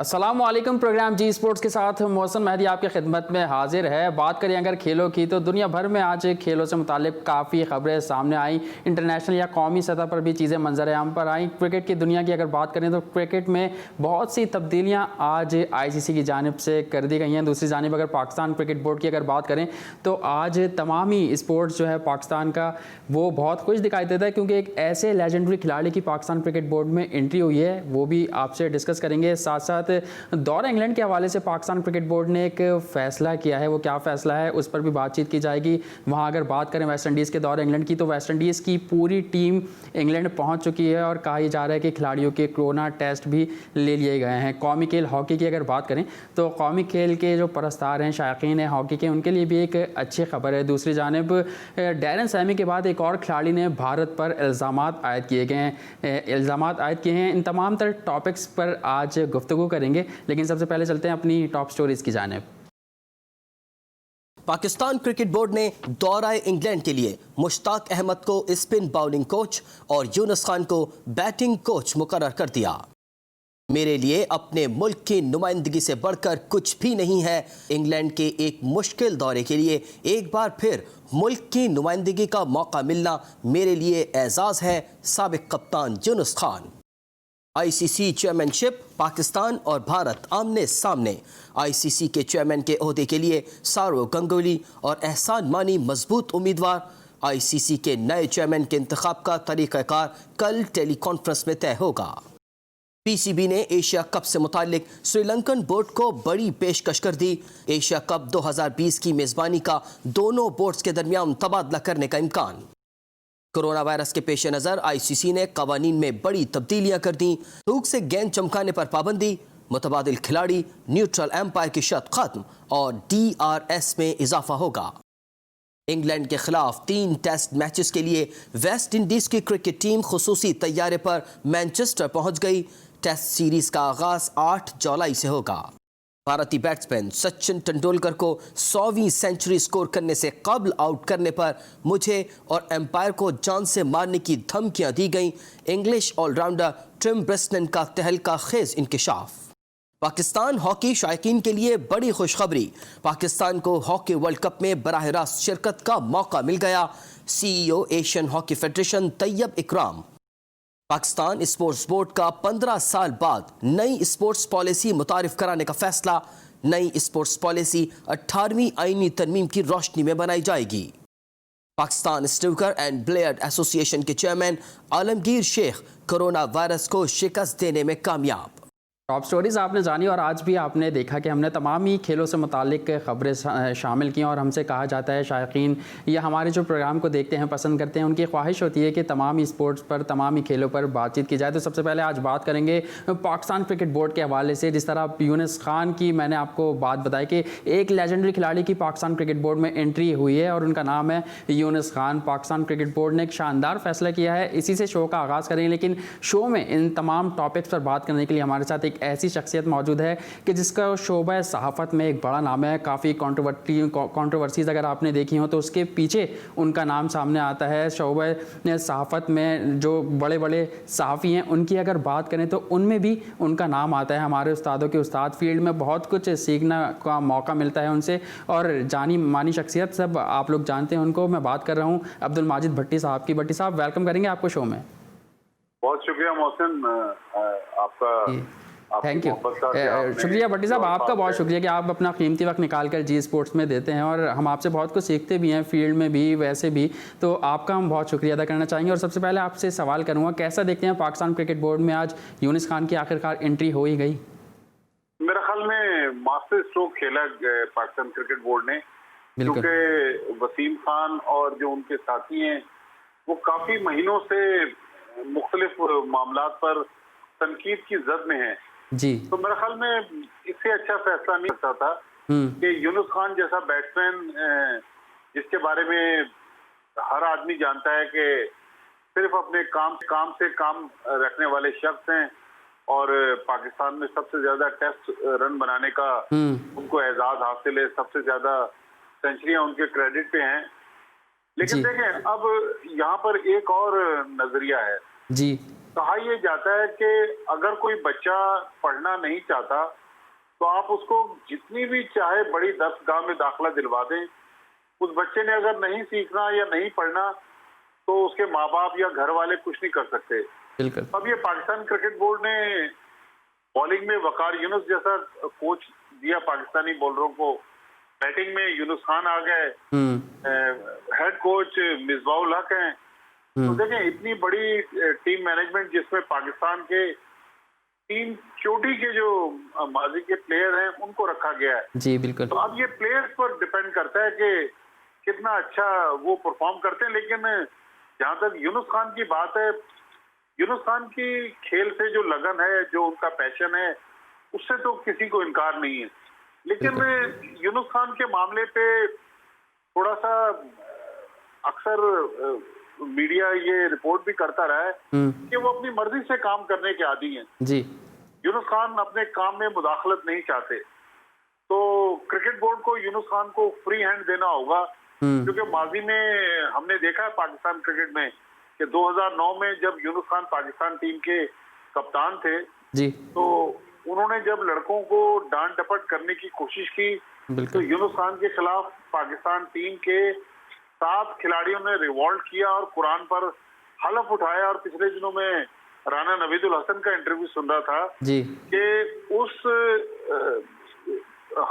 अस्सलामुअलैकुम। प्रोग्राम जी स्पोर्ट्स के साथ मोहसिन मेहदी आपकी खिदमत में हाजिर है। बात करें अगर खेलों की तो दुनिया भर में आज खेलों से मुतालिक काफ़ी खबरें सामने आई। इंटरनेशनल या कौमी सतह पर भी चीज़ें मंजर आम पर आई। क्रिकेट की दुनिया की अगर बात करें तो क्रिकेट में बहुत सी तब्दीलियाँ आज ICC की जानिब से कर दी गई हैं। दूसरी जानिब अगर पाकिस्तान क्रिकेट बोर्ड की अगर बात करें तो आज तमाम ही स्पोर्ट्स जो है पाकिस्तान का वो बहुत खुश दिखाई देता है, क्योंकि एक ऐसे लेजेंडरी खिलाड़ी की पाकिस्तान क्रिकेट बोर्ड में एंट्री हुई है, वो भी आपसे डिस्कस करेंगे। साथ साथ दौरा इंग्लैंड के हवाले से पाकिस्तान क्रिकेट बोर्ड ने एक फ़ैसला किया है, वो क्या फ़ैसला है उस पर भी बातचीत की जाएगी। वहाँ अगर बात करें वेस्ट इंडीज़ के दौरे इंग्लैंड की तो वेस्ट इंडीज़ की पूरी टीम इंग्लैंड पहुँच चुकी है और कहा जा रहा है कि खिलाड़ियों के कोरोना टेस्ट भी ले लिए गए हैं। कौमी खेल हॉकी की अगर बात करें तो कौमी खेल के जो परस्तार हैं, शायकीन हैं हॉकी के, उनके लिए भी एक अच्छी खबर है। दूसरी जानिब डैरन सैमी के बाद एक और खिलाड़ी ने भारत पर इल्ज़ामात आयद किए हैं। इन तमाम तर टॉपिक्स पर आज गुफ्तगू करेंगे, लेकिन सबसे पहले चलते हैं अपनी टॉप स्टोरीज की जानिब। पाकिस्तान क्रिकेट बोर्ड ने दौरा इंग्लैंड के लिए मुश्ताक अहमद को स्पिन बाउलिंग कोच और यूनुस खान को बैटिंग कोच मुकर्रर कर दिया। मेरे लिए अपने मुल्क की नुमाइंदगी से बढ़कर कुछ भी नहीं है। इंग्लैंड के एक मुश्किल दौरे के लिए एक बार फिर मुल्क की नुमाइंदगी का मौका मिलना मेरे लिए एजाज़ है। साबिक कप्तान यूनुस खान। ICC चेयरमैनशिप पाकिस्तान और भारत आमने सामने। ICC के चेयरमैन के ओहदे के लिए सौरव गंगुली और एहसान मानी मजबूत उम्मीदवार। ICC के नए चेयरमैन के इंतखाब का तरीक़ाकार कल टेली कॉन्फ्रेंस में तय होगा। PCB ने एशिया कप से मुतालिक श्रीलंकन बोर्ड को बड़ी पेशकश कर दी। एशिया कप 2020 की मेज़बानी का दोनों बोर्ड्स के दरमियान तबादला करने का इम्कान। कोरोना वायरस के पेश नज़र ICC ने कवानीन में बड़ी तब्दीलियां कर दी। थूक से गेंद चमकाने पर पाबंदी, मुतबादिल खिलाड़ी, न्यूट्रल एम्पायर की शर्त खत्म और DRS में इजाफा होगा। इंग्लैंड के खिलाफ 3 टेस्ट मैचेस के लिए वेस्ट इंडीज की क्रिकेट टीम खुसूसी तैयारे पर मैनचेस्टर पहुंच गई। टेस्ट सीरीज का आगाज 8 जुलाई से होगा। भारतीय बैट्समैन सचिन तेंदुलकर को 100वीं सेंचुरी स्कोर करने से कबल आउट करने पर मुझे और एम्पायर को जान से मारने की धमकियां दी गईं। इंग्लिश ऑलराउंडर टिम ब्रेस्टन का तहलका खेज इंकशाफ। पाकिस्तान हॉकी शायकीन के लिए बड़ी खुशखबरी। पाकिस्तान को हॉकी वर्ल्ड कप में बराह रास्त शिरकत का मौका मिल गया। CEO Asian hockey federation Tayyab Ikram. Pakistan sports board का 15 साल बाद नई स्पोर्ट्स पॉलिसी मुतारिफ कराने का फैसला। नई स्पोर्ट्स पॉलिसी 18वीं आईनी तरमीम की रोशनी में बनाई जाएगी। Pakistan snooker and billiard association के chairman Alamgir Shaikh corona virus को शिकस्त देने में कामयाब। टॉप स्टोरीज़ आपने जानी और आज भी आपने देखा कि हमने तमाम ही खेलों से मुतालिक खबरें शामिल की और हमसे कहा जाता है शायकीन या हमारे जो प्रोग्राम को देखते हैं पसंद करते हैं, उनकी ख्वाहिश होती है कि तमाम ही स्पोर्ट्स पर तमाम ही खेलों पर बातचीत की जाए। तो सबसे पहले आज बात करेंगे पाकिस्तान क्रिकेट बोर्ड के हवाले से। जिस तरह यूनुस खान की मैंने आपको बात बताई कि एक लेजेंडरी खिलाड़ी की पाकिस्तान क्रिकेट बोर्ड में एंट्री हुई है और उनका नाम है यूनुस खान। पाकिस्तान क्रिकेट बोर्ड ने एक शानदार फैसला किया है। इसी से शो का आगाज़ करेंगे, लेकिन शो में इन तमाम टॉपिक्स पर बात करने के लिए हमारे साथ ऐसी शख्सियत मौजूद है कि जिसका शोबा सहाफ़त में एक बड़ा नाम है। काफ़ी कंट्रोवर्सीज़ अगर आपने देखी हो तो उसके पीछे उनका नाम सामने आता है। शोबा सहाफ़त में जो बड़े बड़े सहाफ़ी हैं उनकी अगर बात करें तो उनमें भी उनका नाम आता है। हमारे उस्तादों के उस्ताद, फील्ड में बहुत कुछ सीखने का मौका मिलता है उनसे और जानी मानी शख्सियत सब आप लोग जानते हैं उनको। मैं बात कर रहा हूँ अब्दुल माजिद भट्टी साहब की। भट्टी साहब, वेलकम करेंगे आपको शो में। बहुत शुक्रिया मोहसिन, आपका थैंक यू, शुक्रिया भट्टी साहब, आपका बहुत शुक्रिया कि आप अपना कीमती वक्त निकाल कर जी स्पोर्ट्स में देते हैं और हम आपसे बहुत कुछ सीखते भी हैं, फील्ड में भी वैसे भी। तो आपका हम बहुत शुक्रिया अदा करना चाहेंगे और सबसे पहले आपसे सवाल करूँगा, कैसा देखते हैं पाकिस्तान क्रिकेट बोर्ड में आज यूनुस खान की आखिरकार एंट्री हो ही गई? मेरे ख्याल में मास्टर स्ट्रोक खेला पाकिस्तान क्रिकेट बोर्ड ने, क्योंकि वसीम खान और जो उनके साथी हैं वो काफ़ी महीनों से मुख्तलिफ मामलात पर तनकीद की जद में हैं जी। तो मेरे ख्याल में इससे अच्छा फैसला नहीं होता था कि यूनुस खान जैसा बैट्समैन, जिसके बारे में हर आदमी जानता है कि सिर्फ अपने काम से काम रखने वाले शख्स हैं और पाकिस्तान में सबसे ज्यादा टेस्ट रन बनाने का उनको एजाज हासिल है, सबसे ज्यादा सेंचुरियां उनके क्रेडिट पे हैं। लेकिन देखें, अब यहाँ पर एक और नजरिया है जी कहा यह जाता है कि अगर कोई बच्चा पढ़ना नहीं चाहता तो आप उसको जितनी भी चाहे बड़ी दरसगाह में दाखिला दिलवा दें, उस बच्चे ने अगर नहीं सीखना या नहीं पढ़ना तो उसके माँ बाप या घर वाले कुछ नहीं कर सकते। बिल्कुल। अब ये पाकिस्तान क्रिकेट बोर्ड ने बॉलिंग में वकार यूनुस जैसा कोच दिया पाकिस्तानी बॉलरों को, बैटिंग में यूनुस खान आ गए, हेड कोच मिसबाउल हक हैं। तो देखें इतनी बड़ी टीम मैनेजमेंट जिसमें पाकिस्तान के 3 चोटी के जो माजी के प्लेयर हैं उनको रखा गया है। जी बिल्कुल। तो अब ये प्लेयर्स पर डिपेंड करता है कि कितना अच्छा वो परफॉर्म करते हैं। लेकिन जहां तक यूनुस खान की बात है, यूनुस खान की खेल से जो लगन है, जो उनका पैशन है, उससे तो किसी को इनकार नहीं है। लेकिन यूनुस खान के मामले पे थोड़ा सा अक्सर मीडिया ये रिपोर्ट भी करता रहा है कि वो अपनी मर्जी से काम करने के आदी हैं। जी। यूनुस खान अपने काम में मुदाखलत नहीं चाहते, तो क्रिकेट बोर्ड को यूनुस खान को फ्री हैंड देना होगा। क्योंकि माजी में हमने देखा है पाकिस्तान क्रिकेट में कि 2009 में जब यूनुस खान पाकिस्तान टीम के कप्तान थे जी, तो उन्होंने जब लड़कों को डांट डपट करने की कोशिश की तो यूनुस खान के खिलाफ पाकिस्तान टीम के 7 खिलाड़ियों ने रिवॉल्ट किया और कुरान पर हलफ उठाया। और पिछले दिनों में राना नवीदुल हसन का इंटरव्यू सुन रहा था जी कि उस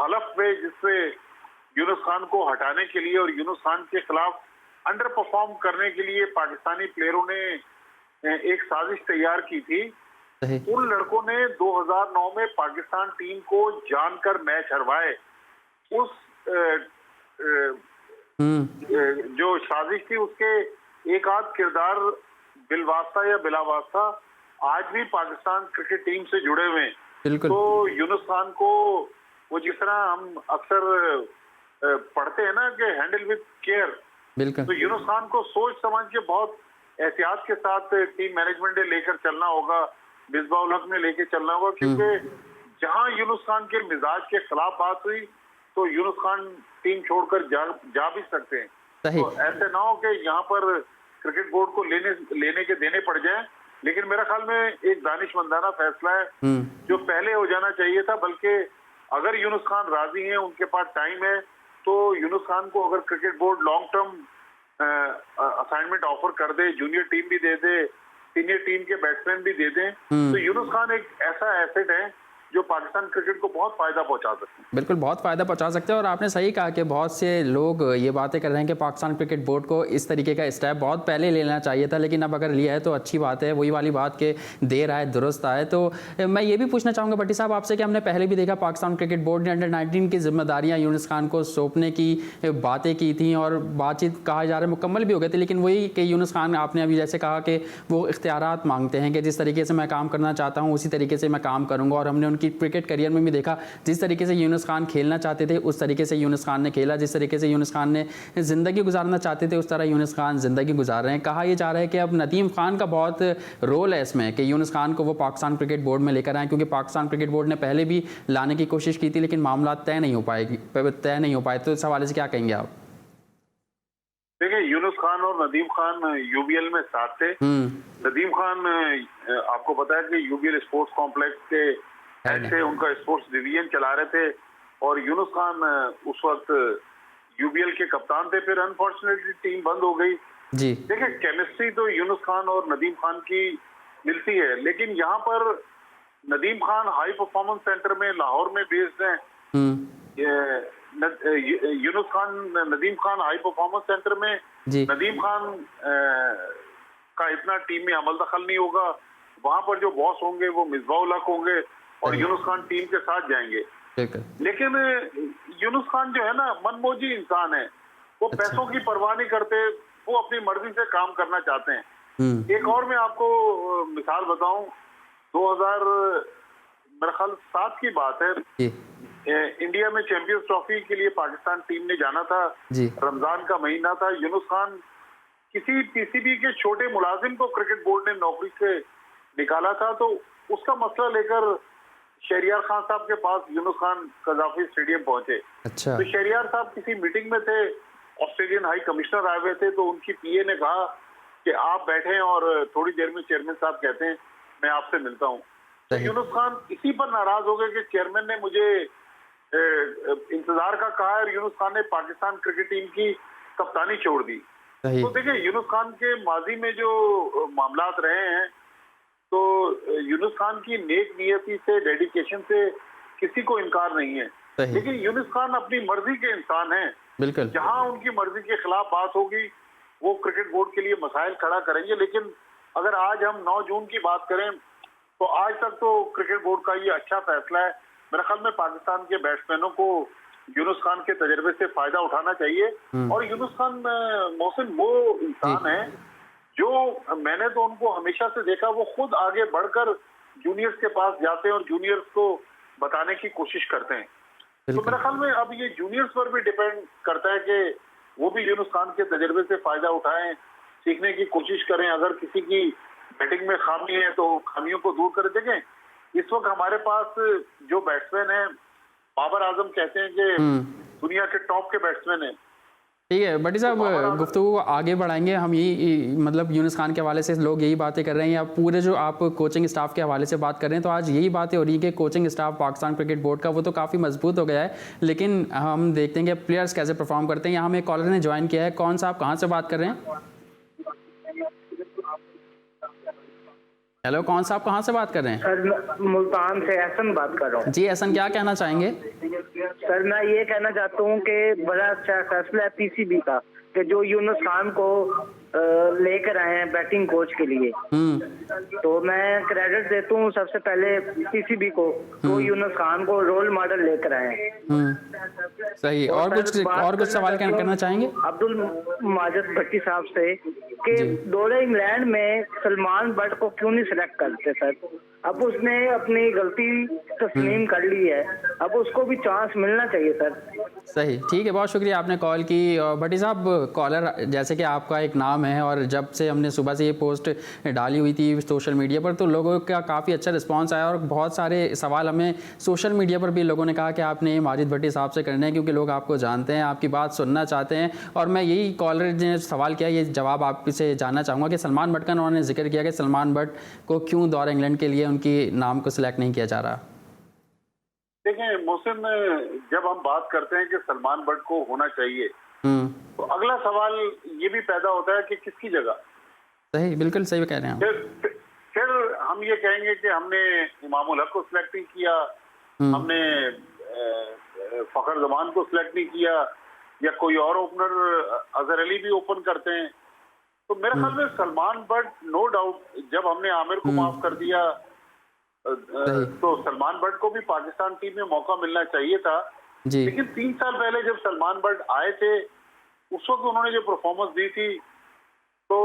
हलफ में जिससे यूनुस खान को हटाने के लिए और यूनुस खान के खिलाफ अंडर परफॉर्म करने के लिए पाकिस्तानी प्लेयरों ने एक साजिश तैयार की थी। उन लड़कों ने 2009 में पाकिस्तान टीम को जानकर मैच हरवाए। उस जो साजिश थी उसके एक आध किरदार बिलवास्ता या बिलावास्ता आज भी पाकिस्तान क्रिकेट टीम से जुड़े हुए हैं। तो यूनुस खान को वो जिस तरह हम अक्सर पढ़ते हैं ना कि हैंडल विद केयर, तो यूनुस खान को सोच समझ के बहुत एहतियात के साथ टीम मैनेजमेंट ने लेकर चलना होगा, मिसबाउल हक ने लेकर चलना होगा। क्योंकि जहां यूनुस खान के मिजाज के खिलाफ बात हुई तो यूनुस खान टीम छोड़कर जा भी सकते हैं। तो ऐसे ना हो कि यहाँ पर क्रिकेट बोर्ड को लेने के देने पड़ जाए। लेकिन मेरा ख्याल में एक दानिशमंदाना फैसला है जो पहले हो जाना चाहिए था। बल्कि अगर यूनुस खान राजी हैं, उनके पास टाइम है, तो यूनुस खान को अगर cricket board long term assignment offer कर दे, जूनियर टीम भी दे दे, सीनियर टीम के बैट्समैन भी दे दें, तो यूनुस खान एक ऐसा एसेट है जो पाकिस्तान क्रिकेट को बहुत फायदा पहुंचा सकते हैं। बिल्कुल बहुत फायदा पहुंचा सकते हैं। और आपने सही कहा कि बहुत से लोग ये बातें कर रहे हैं कि पाकिस्तान क्रिकेट बोर्ड को इस तरीके का स्टेप बहुत पहले लेना चाहिए था, लेकिन अब अगर लिया है तो अच्छी बात है। वही वाली बात के देर आए दुरुस्त आए। तो मैं ये भी पूछना चाहूँगा भट्टी साहब आपसे कि हमने पहले भी देखा पाकिस्तान क्रिकेट बोर्ड ने अंडर-19 की जिम्मेदारियाँ यूनुस खान को सौंपने की बातें की थी और बातचीत कहा जा रहा है मुकम्मल भी हो गई थी। लेकिन वही कि यूनुस खान आपने अभी जैसे कहा कि वो इख्तियारात मांगते हैं कि जिस तरीके से मैं काम करना चाहता हूँ उसी तरीके से मैं काम करूँगा। और हमने उनकी क्रिकेट करियर में भी देखा जिस तरीके से यूनुस खान खेलना चाहते थे उस तरीके से यूनुस खान ने खेला, जिस तरीके से यूनुस खान ने ज़िंदगी गुजारना चाहते थे उस तरह यूनुस खान ज़िंदगी गुजार रहे हैं। कहा यह जा रहा है कि अब नदीम खान का बहुत रोल है इसमें कि यूनुस खान को वो पाकिस्तान क्रिकेट बोर्ड में लेकर आए, क्योंकि पाकिस्तान क्रिकेट बोर्ड ने पहले भी लाने की कोशिश की थी लेकिन मामला तय नहीं हो पाए। तो इस हवाले से क्या कहेंगे आप? देखिए, यूनुस खान और नदीम खान यूबीएल में साथ थे। नदीम खान आपको पता है कि यूबीएल स्पोर्ट्स कॉम्प्लेक्स के हेड से उनका स्पोर्ट्स डिवीजन चला रहे थे और यूनुस खान उस वक्त यूबीएल के कप्तान थे। फिर अनफॉर्चुनेटली टीम बंद हो गई जी। देखिए, केमिस्ट्री तो यूनुस खान और नदीम खान की मिलती है, लेकिन यहाँ पर Nadeem Khan high performance centre में लाहौर में बेस्ड हैं। Yunus Khan Nadeem Khan high performance centre में, नदीम खान का इतना टीम में अमल दखल नहीं होगा। वहां पर जो बॉस होंगे वो मिसबाउल हक होंगे और यूनुस खान टीम के साथ जाएंगे। लेकिन यूनुस खान जो है ना, मनमोजी इंसान है। वो पैसों की परवाह नहीं करते, वो अपनी मर्जी से काम करना चाहते हैं। एक और मैं आपको मिसाल बताऊं, 2007 की बात है, इंडिया में चैंपियंस ट्रॉफी के लिए पाकिस्तान टीम ने जाना था। रमजान का महीना था। यूनुस खान किसी पीसीबी के छोटे मुलाजिम को क्रिकेट बोर्ड ने नौकरी से निकाला था, तो उसका मसला लेकर शहरियार खान साहब के पास यूनुस खान कजाफी स्टेडियम पहुंचे। अच्छा। तो शहरियार साहब किसी मीटिंग में थे, ऑस्ट्रेलियन हाई कमिश्नर आए हुए थे, तो उनकी पीए ने कहा कि आप बैठे और थोड़ी देर में चेयरमैन साहब कहते हैं मैं आपसे मिलता हूँ। तो सही। यूनुस खान इसी पर नाराज हो गए कि चेयरमैन ने मुझे इंतजार का कहा और यूनुस खान ने पाकिस्तान क्रिकेट टीम की कप्तानी छोड़ दी। सही। तो देखिए यूनुस खान के माजी में जो मामलात रहे हैं, तो यूनुस खान की नेक नियति से, डेडिकेशन से किसी को इनकार नहीं है। सही। लेकिन यूनुस खान अपनी मर्जी के इंसान हैं। बिल्कुल। जहां उनकी मर्जी के खिलाफ बात होगी वो क्रिकेट बोर्ड के लिए मसाइल खड़ा करेंगे। लेकिन अगर आज हम 9 जून की बात करें तो आज तक तो क्रिकेट बोर्ड का ये अच्छा फैसला है। मेरे ख्याल में पाकिस्तान के बैट्समैनों को यूनुस खान के तजर्बे से फायदा उठाना चाहिए। और यूनुस खान मोहसिन वो इंसान है जो, मैंने तो उनको हमेशा से देखा, वो खुद आगे बढ़कर जूनियर्स के पास जाते हैं और जूनियर्स को बताने की कोशिश करते हैं। तो मेरे ख्याल में अब ये जूनियर्स पर भी डिपेंड करता है कि वो भी यूनुस खान के तजर्बे से फायदा उठाएं, सीखने की कोशिश करें। अगर किसी की बैटिंग में खामी है तो खामियों को दूर कर देंगे। इस वक्त हमारे पास जो बैट्समैन है, बाबर आजम कहते हैं कि दुनिया के टॉप के बैट्समैन है। ठीक है भट्टी साहब, गुफ्तगू को आगे बढ़ाएंगे हम। यही मतलब यूनुस खान के हवाले से लोग यही बातें कर रहे हैं, या पूरे जो आप कोचिंग स्टाफ के हवाले से बात कर रहे हैं, तो आज यही बातें हो रही हैं कि coaching staff Pakistan cricket board का वो तो काफ़ी मजबूत हो गया है, लेकिन हम देखते हैं कि प्लेयर्स कैसे परफॉर्म करते हैं। यहाँ हमें एक कॉलर ने ज्वाइन किया है। कौन सा, आप कहाँ से बात कर रहे हैं? हेलो, कौन सा, आप कहाँ से बात कर रहे हैं? सर मुल्तान से एहसन बात कर रहा हूँ। जी एहसन, क्या कहना चाहेंगे? सर मैं ये कहना चाहता हूँ कि बड़ा अच्छा फैसला है पीसीबी का कि जो यूनुस खान को लेकर आए हैं बैटिंग कोच के लिए। तो मैं क्रेडिट देता हूँ सबसे पहले पीसीबी को, तो यूनुस खान को रोल मॉडल लेकर आए हैं। सही। और कुछ सवाल करना चाहेंगे अब्दुल माजिद भट्टी साहब से कि दौरे इंग्लैंड में सलमान बट को क्यों नहीं सिलेक्ट करते सर? अब उसने अपनी गलती तस्लीम कर ली है, अब उसको भी चांस मिलना चाहिए सर। सही। ठीक है, बहुत शुक्रिया आपने कॉल की। भट्टी साहब, कॉलर जैसे कि आपका एक नाम है, और जब से हमने सुबह से ये पोस्ट डाली हुई थी सोशल मीडिया पर, तो लोगों का काफ़ी अच्छा रिस्पांस आया और बहुत सारे सवाल हमें सोशल मीडिया पर भी लोगों ने कहा कि आपने माजिद भट्टी साहब से करने हैं, क्योंकि लोग आपको जानते हैं, आपकी बात सुनना चाहते हैं। और मैं यही कॉलर ने सवाल किया, ये जवाब आपसे जानना चाहूँगा कि सलमान बट का उन्होंने जिक्र किया कि सलमान बट को क्यों दौरे इंग्लैंड के लिए उनकी नाम को सिलेक्ट नहीं किया जा रहा। देखें मोहसिन, जब हम बात करते हैं कि सलमान बट को होना चाहिए, तो अगला सवाल ये भी पैदा होता है कि किसकी जगह। सही, बिल्कुल सही कह रहे हैं। फिर हम ये कहेंगे कि हमने इमामुल हक को सिलेक्ट नहीं किया, हमने फखर जमान को सिलेक्ट नहीं किया, या कोई और ओपनर, अजहर अली भी ओपन करते हैं। तो मेरे ख्याल में सलमान बट, नो डाउट, जब हमने आमिर को माफ कर दिया तो सलमान बट को भी पाकिस्तान टीम में मौका मिलना चाहिए था। लेकिन 3 साल पहले जब सलमान बट आए थे, उस वक्त उन्होंने जो परफॉर्मेंस दी थी, तो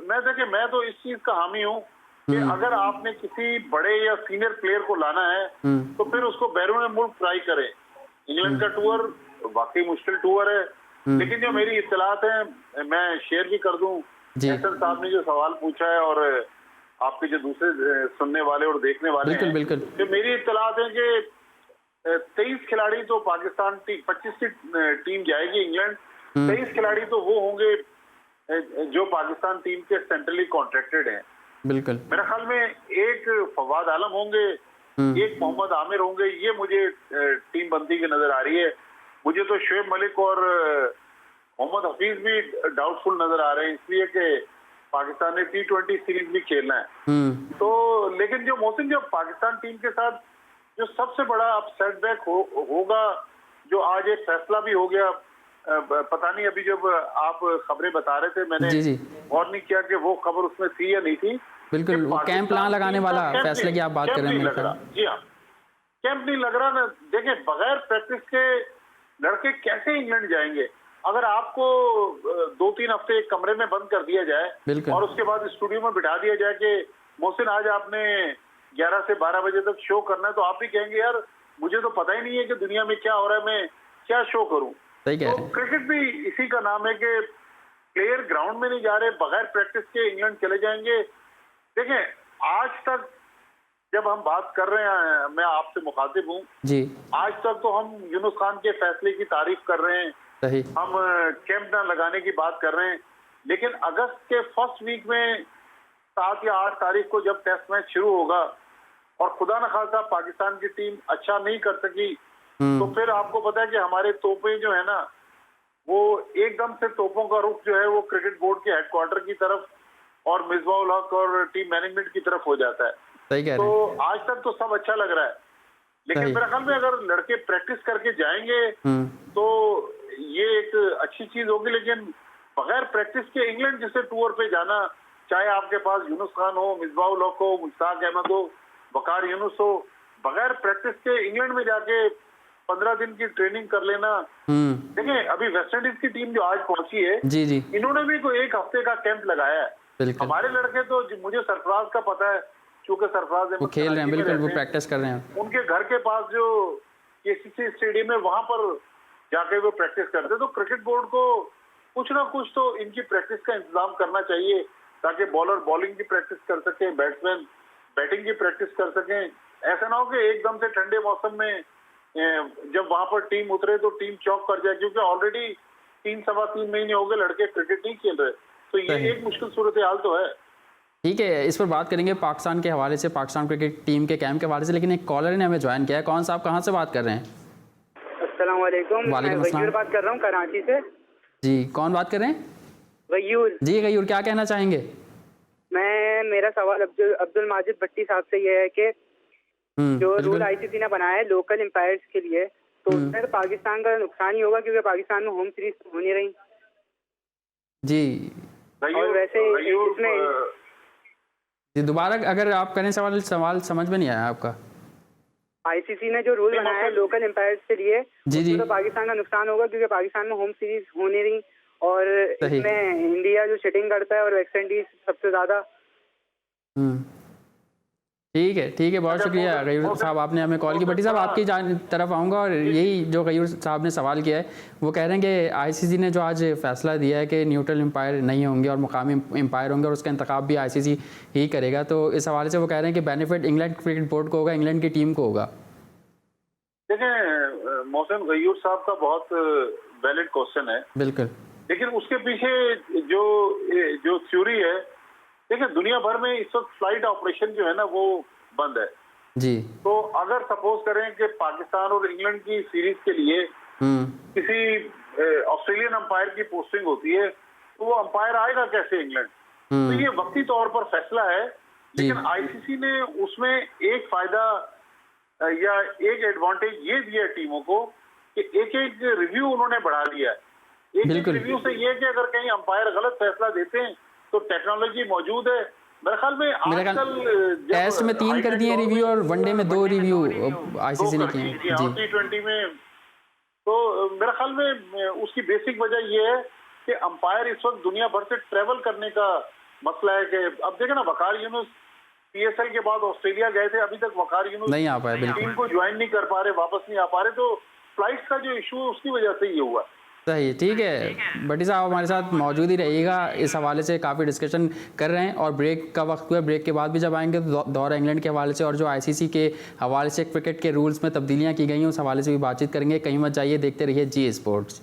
मैं तो इस चीज का हामी हूँ कि अगर आपने किसी बड़े या सीनियर प्लेयर को लाना है तो फिर उसको बैरून मुल्क ट्राई करें। इंग्लैंड का टूर वाकई मुश्किल टूर है, लेकिन जो मेरी इत्तलात है मैं शेयर भी कर दूं। एहसन साहब ने जो सवाल पूछा है और आपके जो दूसरे सुनने वाले और देखने वाले हैं, बिल्कुल। तो मेरी इत्तलात है कि 23 खिलाड़ी तो पाकिस्तान टीम, 25 की टीम जाएगी इंग्लैंड, 23 खिलाड़ी तो वो होंगे जो पाकिस्तान टीम के सेंट्रली कॉन्ट्रैक्टेड हैं। बिल्कुल। मेरे ख्याल में एक फवाद आलम होंगे, एक मोहम्मद आमिर होंगे, ये मुझे टीम बनती की नजर आ रही है। मुझे तो शोएब मलिक और मोहम्मद हफीज भी डाउटफुल नजर आ रहे हैं, इसलिए कि पाकिस्तान ने T20 सीरीज भी खेलना है। तो लेकिन जो मोहसिन, जो पाकिस्तान टीम के साथ जो सबसे बड़ा अब सेटबैक होगा, जो आज एक फैसला भी हो गया, पता नहीं, अभी जब आप खबरें बता रहे थे मैंने गौर नहीं किया कि वो खबर उसमें थी या नहीं थी। बिल्कुल, वो कैंप प्लान लगाने वाला फैसले की आप बात कर रहे हैं। जी हाँ, कैंप नहीं लग रहा ना। देखें, बगैर प्रैक्टिस के लड़के कैसे इंग्लैंड जाएंगे? अगर आपको 2-3 हफ्ते एक कमरे में बंद कर दिया जाए और उसके बाद स्टूडियो में बिठा दिया जाए कि मोहसिन आज आपने 11 से 12 बजे तक शो करना है, तो आप भी कहेंगे यार मुझे तो पता ही नहीं है कि दुनिया में क्या हो रहा है, मैं क्या शो करूं। तो क्रिकेट भी इसी का नाम है कि प्लेयर ग्राउंड में नहीं जा रहे, बगैर प्रैक्टिस के इंग्लैंड चले जाएंगे। देखें, आज तक जब हम बात कर रहे हैं, मैं आपसे मुखातिब हूँ, आज तक तो हम यूनुस खान के फैसले की तारीफ कर रहे हैं, हम कैंप ना लगाने की बात कर रहे हैं, लेकिन अगस्त के फर्स्ट वीक में 7 या 8 तारीख को जब टेस्ट मैच शुरू होगा और खुदा न खासा पाकिस्तान की टीम अच्छा नहीं कर सकी, तो फिर आपको पता है कि हमारे तोपें जो है ना, वो एकदम से तोपों का रुख जो है वो क्रिकेट बोर्ड के हेडक्वार्टर की तरफ और मिसबाह उल हक और टीम मैनेजमेंट की तरफ हो जाता है। सही कह रहे तो हैं। आज तक तो सब अच्छा लग रहा है, लेकिन सही। मेरे ख्याल में अगर लड़के प्रैक्टिस करके जाएंगे तो ये एक अच्छी चीज होगी। लेकिन बगैर प्रैक्टिस के इंग्लैंड जैसे टूर पे जाना, चाहे आपके पास यूनुस खान हो, मिसबाह उल हक हो, मुश्ताक अहमद हो, वकार यूनुस हो, बगैर प्रैक्टिस के इंग्लैंड में जाके 15 दिन की ट्रेनिंग कर लेना। देखिए अभी वेस्ट इंडीज की टीम जो आज पहुंची है, जी जी इन्होंने भी कोई 1 हफ्ते का कैंप लगाया है। बिल्कुल, हमारे लड़के तो मुझे सरफराज का पता है, चूंकि सरफराज वो खेल रहे हैं, बिल्कुल वो प्रैक्टिस कर रहे हैं। उनके घर के पास जो केसीसी स्टेडियम है वहां पर जाके वो प्रैक्टिस करते हैं। तो क्रिकेट बोर्ड को कुछ ना कुछ तो इनकी प्रैक्टिस का इंतजाम करना चाहिए, ताकि बॉलर बॉलिंग की प्रैक्टिस कर सकें, बैट्समैन बैटिंग की प्रैक्टिस कर सकें। ऐसा ना हो कि एकदम से ठंडे मौसम में जब वहां पर टीम उतरे तो टीम चौक कर जाए, क्योंकि ऑलरेडी 3-3.25 महीने हो गए लड़के क्रिकेट नहीं खेल रहे। तो ये एक मुश्किल सूरत हाल तो है। ठीक है, इस पर बात करेंगे पाकिस्तान के हवाले से, पाकिस्तान क्रिकेट टीम के कैंप के हवाले से, लेकिन एक कॉलर ने हमें ज्वाइन किया है। कौन साहब कहाँ से बात कर रहे हैं? अस्सलाम वालेकुम। वालेकुम मैं अस्सलाम। गयूर बात कर रहा हूँ कराची से। जी, कौन बात कर रहे हैं? गयूर। जी गयूर, क्या कहना चाहेंगे? मेरा सवाल अब्दुल माजिद भट्टी साहब से ये है कि जो बिल्कुल। रूल आईसीसी ने बनाया है लोकल एम्पायर्स के लिए, तो उसमें तो पाकिस्तान का नुकसान ही होगा, क्योंकि पाकिस्तान में होम सीरीज हो नहीं रही। जी और वैसे इसमें जी, दोबारा अगर आप करें सवाल समझ में नहीं आया आपका। आईसीसी ने जो रूल बनाया है लोकल एम्पायर्स के लिए, जी जी उसमें तो पाकिस्तान का नुकसान होगा, क्योंकि पाकिस्तान में होम सीरीज हो नहीं रही। और सही। इसमें इंडिया जो शिटिंग करता है और वेस्ट इंडीज सबसे ज्यादा। ठीक है, बहुत शुक्रिया गयूर साहब, आपने हमें कॉल की। भट्टी साहब आपकी तरफ आऊँगा, और यही जो गयूर साहब ने सवाल किया है, वो कह रहे हैं कि आईसीसी ने जो आज फैसला दिया है कि न्यूट्रल एम्पायर नहीं होंगे और मुकामी एम्पायर होंगे, और उसका इंतखाब भी आईसीसी ही करेगा। तो इस हवाले से वो कह रहे हैं कि बेनिफिट इंग्लैंड क्रिकेट बोर्ड को होगा, इंग्लैंड की टीम को होगा। देखिए मोहसिन, गयूर साहब का बहुत वैलिड क्वेश्चन है, बिल्कुल, लेकिन उसके पीछे जो थ्योरी है, देखिए दुनिया भर में इस वक्त फ्लाइट ऑपरेशन जो है ना वो बंद है जी। तो अगर सपोज करें कि पाकिस्तान और इंग्लैंड की सीरीज के लिए किसी ऑस्ट्रेलियन अंपायर की पोस्टिंग होती है, तो वो अंपायर आएगा कैसे इंग्लैंड? तो ये वक्ती तौर पर फैसला है, लेकिन आईसीसी ने उसमें एक फायदा या एक एडवांटेज ये दिया टीमों को कि एक रिव्यू उन्होंने बढ़ा दिया है। एक रिव्यू से ये कि अगर कहीं अंपायर गलत फैसला देते हैं तो टेक्नोलॉजी मौजूद है। मेरे ख्याल में आजकल टेस्ट में 3 कर दिए रिव्यू और वनडे में 2 रिव्यू आईसीसी ने किए जी। T20 में तो मेरे ख्याल में उसकी बेसिक वजह ये है कि अंपायर इस वक्त दुनिया भर से ट्रेवल करने का मसला है। कि अब देखे ना, वकार यूनुस पीएसएल के बाद ऑस्ट्रेलिया गए थे, अभी तक वकार यूनुस नहीं आ पाए, बिल्कुल टीम को ज्वाइन नहीं कर पा रहे, वापस नहीं आ पा रहे। तो फ्लाइट का जो इशू है उसकी वजह से ये हुआ। सही, ठीक है भट्टी साहब हमारे साथ मौजूद ही रहिएगा। इस हवाले से काफ़ी डिस्कशन कर रहे हैं, और ब्रेक का वक्त हुआ, ब्रेक के बाद भी जब आएंगे तो दौरा इंग्लैंड के हवाले से और जो आईसीसी के हवाले से क्रिकेट के रूल्स में तब्दीलियां की गई हैं उस हवाले से भी बातचीत करेंगे। कहीं मत जाइए, देखते रहिए जी स्पोर्ट्स।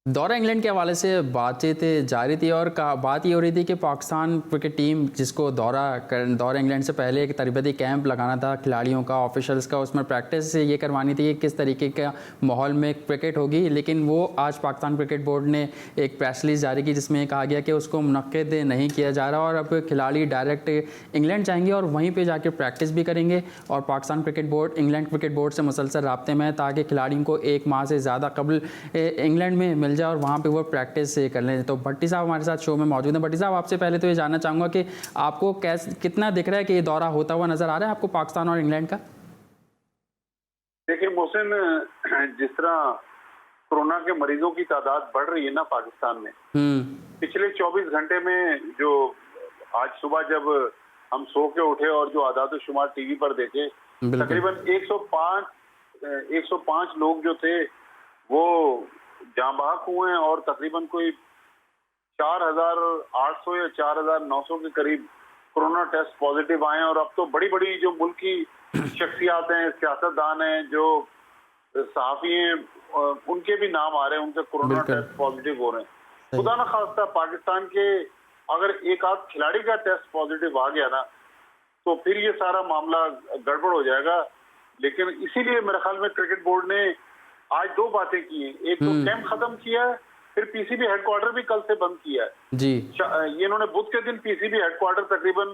दौरा इंग्लैंड के हवाले से बातचीत जारी थी, और बात ये हो रही थी कि पाकिस्तान क्रिकेट टीम जिसको दौरा इंग्लैंड से पहले एक तरबती कैंप लगाना था खिलाड़ियों का, ऑफिशियल्स का, उसमें प्रैक्टिस ये करवानी थी कि किस तरीके का माहौल में क्रिकेट होगी। लेकिन वो आज पाकिस्तान क्रिकेट बोर्ड ने एक प्रेस रिलीज जारी की जिसमें कहा गया कि उसको मुनक्किद नहीं किया जा रहा, और अब खिलाड़ी डायरेक्ट इंग्लैंड जाएंगे और वहीं पर जाकर प्रैक्टिस भी करेंगे। और Pakistan cricket board England cricket board से मुसलसल राब्ते में है ताकि खिलाड़ियों को 1 माह से ज़्यादा कबल इंग्लैंड में मिल जाए और वहाँ पे वो प्रैक्टिस कर लें। तो भट्टी साहब हमारे साथ शो में मौजूद हैं। भट्टी साहब, आपसे पहले तो ये जानना चाहूँगा कि आपको कितना दिख रहा है कि ये दौरा होता हुआ नज़र आ रहा है आपको पाकिस्तान और इंग्लैंड का? देखिए मोहसिन, जिस तरह कोरोना के मरीजों की तादाद बढ़ रही है ना पाकिस्तान में, पिछले 24 घंटे में जो आज सुबह जब हम सो के उठे और जो आदाद शुमार टीवी पर देखे, तकरीबन 105 लोग जो थे वो जाँ बहक हुए हैं, और तकरीबन कोई 4,800 या 4,900 के करीब कोरोना टेस्ट पॉजिटिव आए, और अब तो बड़ी बड़ी जो मुल्क की शख्सियात हैं, सियासतदान हैं, जो सहाफ़ी हैं, उनके भी नाम आ रहे हैं, उनके कोरोना टेस्ट पॉजिटिव हो रहे हैं। खुदा न खास्ता पाकिस्तान के अगर एक आध खिलाड़ी का टेस्ट पॉजिटिव आ गया ना, तो फिर ये सारा मामला गड़बड़ हो जाएगा। लेकिन इसीलिए मेरे ख्याल में क्रिकेट बोर्ड ने आज दो बातें की हैं। एक तो कैंप खत्म किया है, फिर पीसीबी हेडक्वार्टर भी कल से बंद किया है जी। ये इन्होंने बुध के दिन पीसीबी हेडक्वार्टर तकरीबन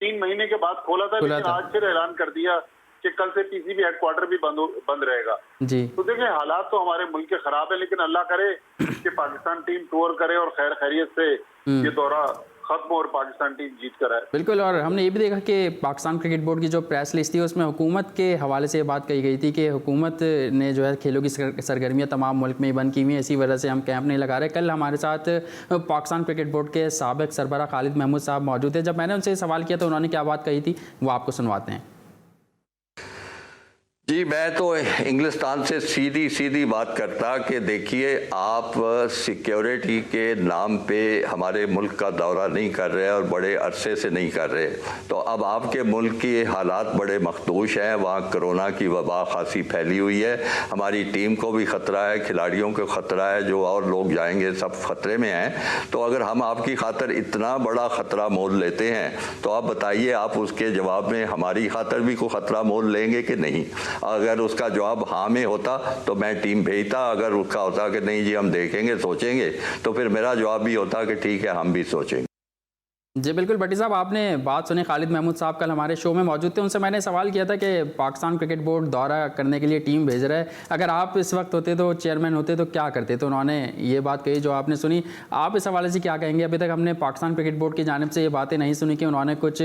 3 महीने के बाद खोला था, लेकिन आज फिर ऐलान कर दिया कि कल से पीसीबी हेडक्वार्टर भी बंद रहेगा जी। तो देखें, हालात तो हमारे मुल्क के खराब है, लेकिन अल्लाह करे कि पाकिस्तान टीम टूर करे और खैर खैरियत से ये दौरा खत्म और पाकिस्तान टीम जीत कर आए। बिल्कुल। और हमने ये भी देखा कि पाकिस्तान क्रिकेट बोर्ड की जो प्रेस लिस्ट थी उसमें हुकूमत के हवाले से बात कही गई थी कि हुकूमत ने जो है खेलों की सरगर्मियां तमाम मुल्क में ही बंद की हुई हैं, इसी वजह से हम कैंप नहीं लगा रहे। कल हमारे साथ पाकिस्तान क्रिकेट बोर्ड के साबिक सरबराह खालिद महमूद साहब मौजूद थे। जब मैंने उनसे सवाल किया तो उन्होंने क्या बात कही थी वो आपको सुनवाते हैं। जी, मैं तो इंग्लिस्तान से सीधी बात करता कि देखिए, आप सिक्योरिटी के नाम पे हमारे मुल्क का दौरा नहीं कर रहे और बड़े अरसे से नहीं कर रहे, तो अब आपके मुल्क की हालात बड़े मखदूश हैं। वहाँ कोरोना की वबा खासी फैली हुई है, हमारी टीम को भी ख़तरा है, खिलाड़ियों को ख़तरा है, जो और लोग जाएंगे सब ख़तरे में हैं। तो अगर हम आपकी खातर इतना बड़ा ख़तरा मोल लेते हैं तो आप बताइए, आप उसके जवाब में हमारी खातर भी कोई ख़तरा मोल लेंगे कि नहीं? अगर उसका जवाब हाँ में होता तो मैं टीम भेजता, अगर उसका होता कि नहीं जी हम देखेंगे सोचेंगे, तो फिर मेरा जवाब भी होता कि ठीक है हम भी सोचेंगे। जी बिल्कुल। भट्टी साहब, आपने बात सुनी, खालिद महमूद साहब कल हमारे शो में मौजूद थे। उनसे मैंने सवाल किया था कि पाकिस्तान क्रिकेट बोर्ड दौरा करने के लिए टीम भेज रहा है, अगर आप इस वक्त होते तो चेयरमैन होते तो क्या करते? तो उन्होंने ये बात कही जो आपने सुनी। आप इस हवाले से क्या कहेंगे? अभी तक हमने पाकिस्तान क्रिकेट बोर्ड की जानिब से ये बातें नहीं सुनी कि उन्होंने कुछ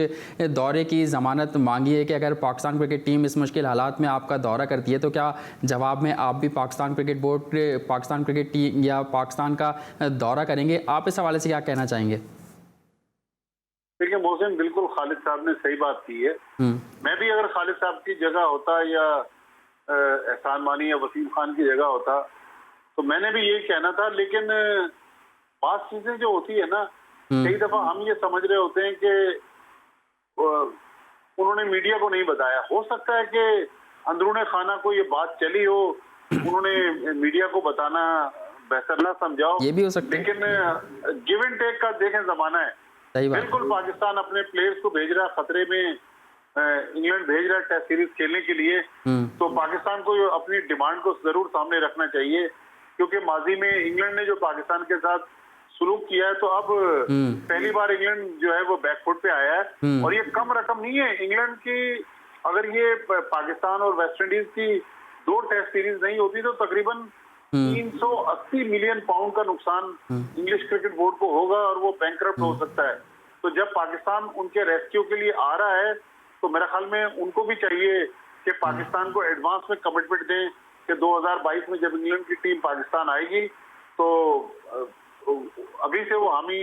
दौरे की ज़मानत मांगी है कि अगर पाकिस्तान क्रिकेट टीम इस मुश्किल हालात में आपका दौरा करती है तो क्या जवाब में आप भी पाकिस्तान क्रिकेट टीम या पाकिस्तान का दौरा करेंगे? आप इस हवाले से क्या कहना चाहेंगे? देखिए मोहसिन, बिल्कुल खालिद साहब ने सही बात की है। मैं भी अगर खालिद साहब की जगह होता या एहसान मानी या वसीम खान की जगह होता तो मैंने भी यही कहना था। लेकिन बात चीजें जो होती है ना, कई दफा हम ये समझ रहे होते हैं कि उन्होंने मीडिया को नहीं बताया। हो सकता है कि अंदरूने खाना को ये बात चली हो, उन्होंने मीडिया को बताना बेहतर ना समझाओ, ये भी हो सकता है। लेकिन गिव एंड टेक का देखें जमाना है। बिल्कुल पाकिस्तान अपने प्लेयर्स को भेज रहा है, खतरे में इंग्लैंड भेज रहा है टेस्ट सीरीज खेलने के लिए, तो पाकिस्तान को अपनी डिमांड को जरूर सामने रखना चाहिए। क्योंकि माजी में इंग्लैंड ने जो पाकिस्तान के साथ सुलूक किया है, तो अब पहली बार इंग्लैंड जो है वो बैकफुट पे आया है। और ये कम रकम नहीं है इंग्लैंड की। अगर ये पाकिस्तान और वेस्ट इंडीज की 2 टेस्ट सीरीज नहीं होती तो तकरीबन 380 मिलियन पाउंड का नुकसान इंग्लिश क्रिकेट बोर्ड को होगा और वो बैंकरप्ट हो सकता है। तो जब पाकिस्तान उनके रेस्क्यू के लिए आ रहा है तो मेरे ख्याल में उनको भी चाहिए कि पाकिस्तान को एडवांस में कमिटमेंट दें कि 2022 में जब इंग्लैंड की टीम पाकिस्तान आएगी तो अभी से वो हामी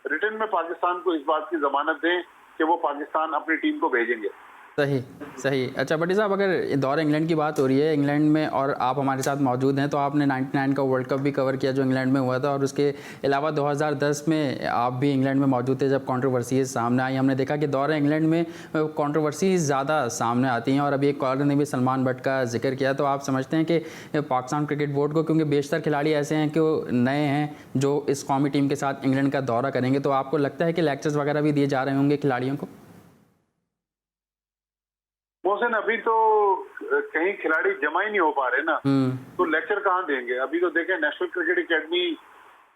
रिटर्न में पाकिस्तान को इस बात की जमानत दें कि वो पाकिस्तान अपनी टीम को भेजेंगे। सही। अच्छा भट्टी साहब, अगर दौरे इंग्लैंड की बात हो रही है, इंग्लैंड में और आप हमारे साथ मौजूद हैं, तो आपने 99 का वर्ल्ड कप भी कवर किया जो इंग्लैंड में हुआ था, और उसके अलावा 2010 में आप भी इंग्लैंड में मौजूद थे जब कंट्रोवर्सीज सामने आई। हमने देखा कि दौरे इंग्लैंड में कंट्रोवर्सीज ज़्यादा सामने आती हैं, और अभी एक कॉलर ने भी सलमान भट्ट का जिक्र किया। तो आप समझते हैं कि पाकिस्तान क्रिकेट बोर्ड को, क्योंकि बेशतर खिलाड़ी ऐसे हैं कि नए हैं जो इस कौमी टीम के साथ इंग्लैंड का दौरा करेंगे, तो आपको लगता है कि लेक्चर्स वगैरह भी दिए जा रहे होंगे खिलाड़ियों को? मोहसिन, अभी तो कहीं खिलाड़ी जमा ही नहीं हो पा रहे ना, तो लेक्चर कहाँ देंगे? अभी तो देखें, नेशनल क्रिकेट एकेडमी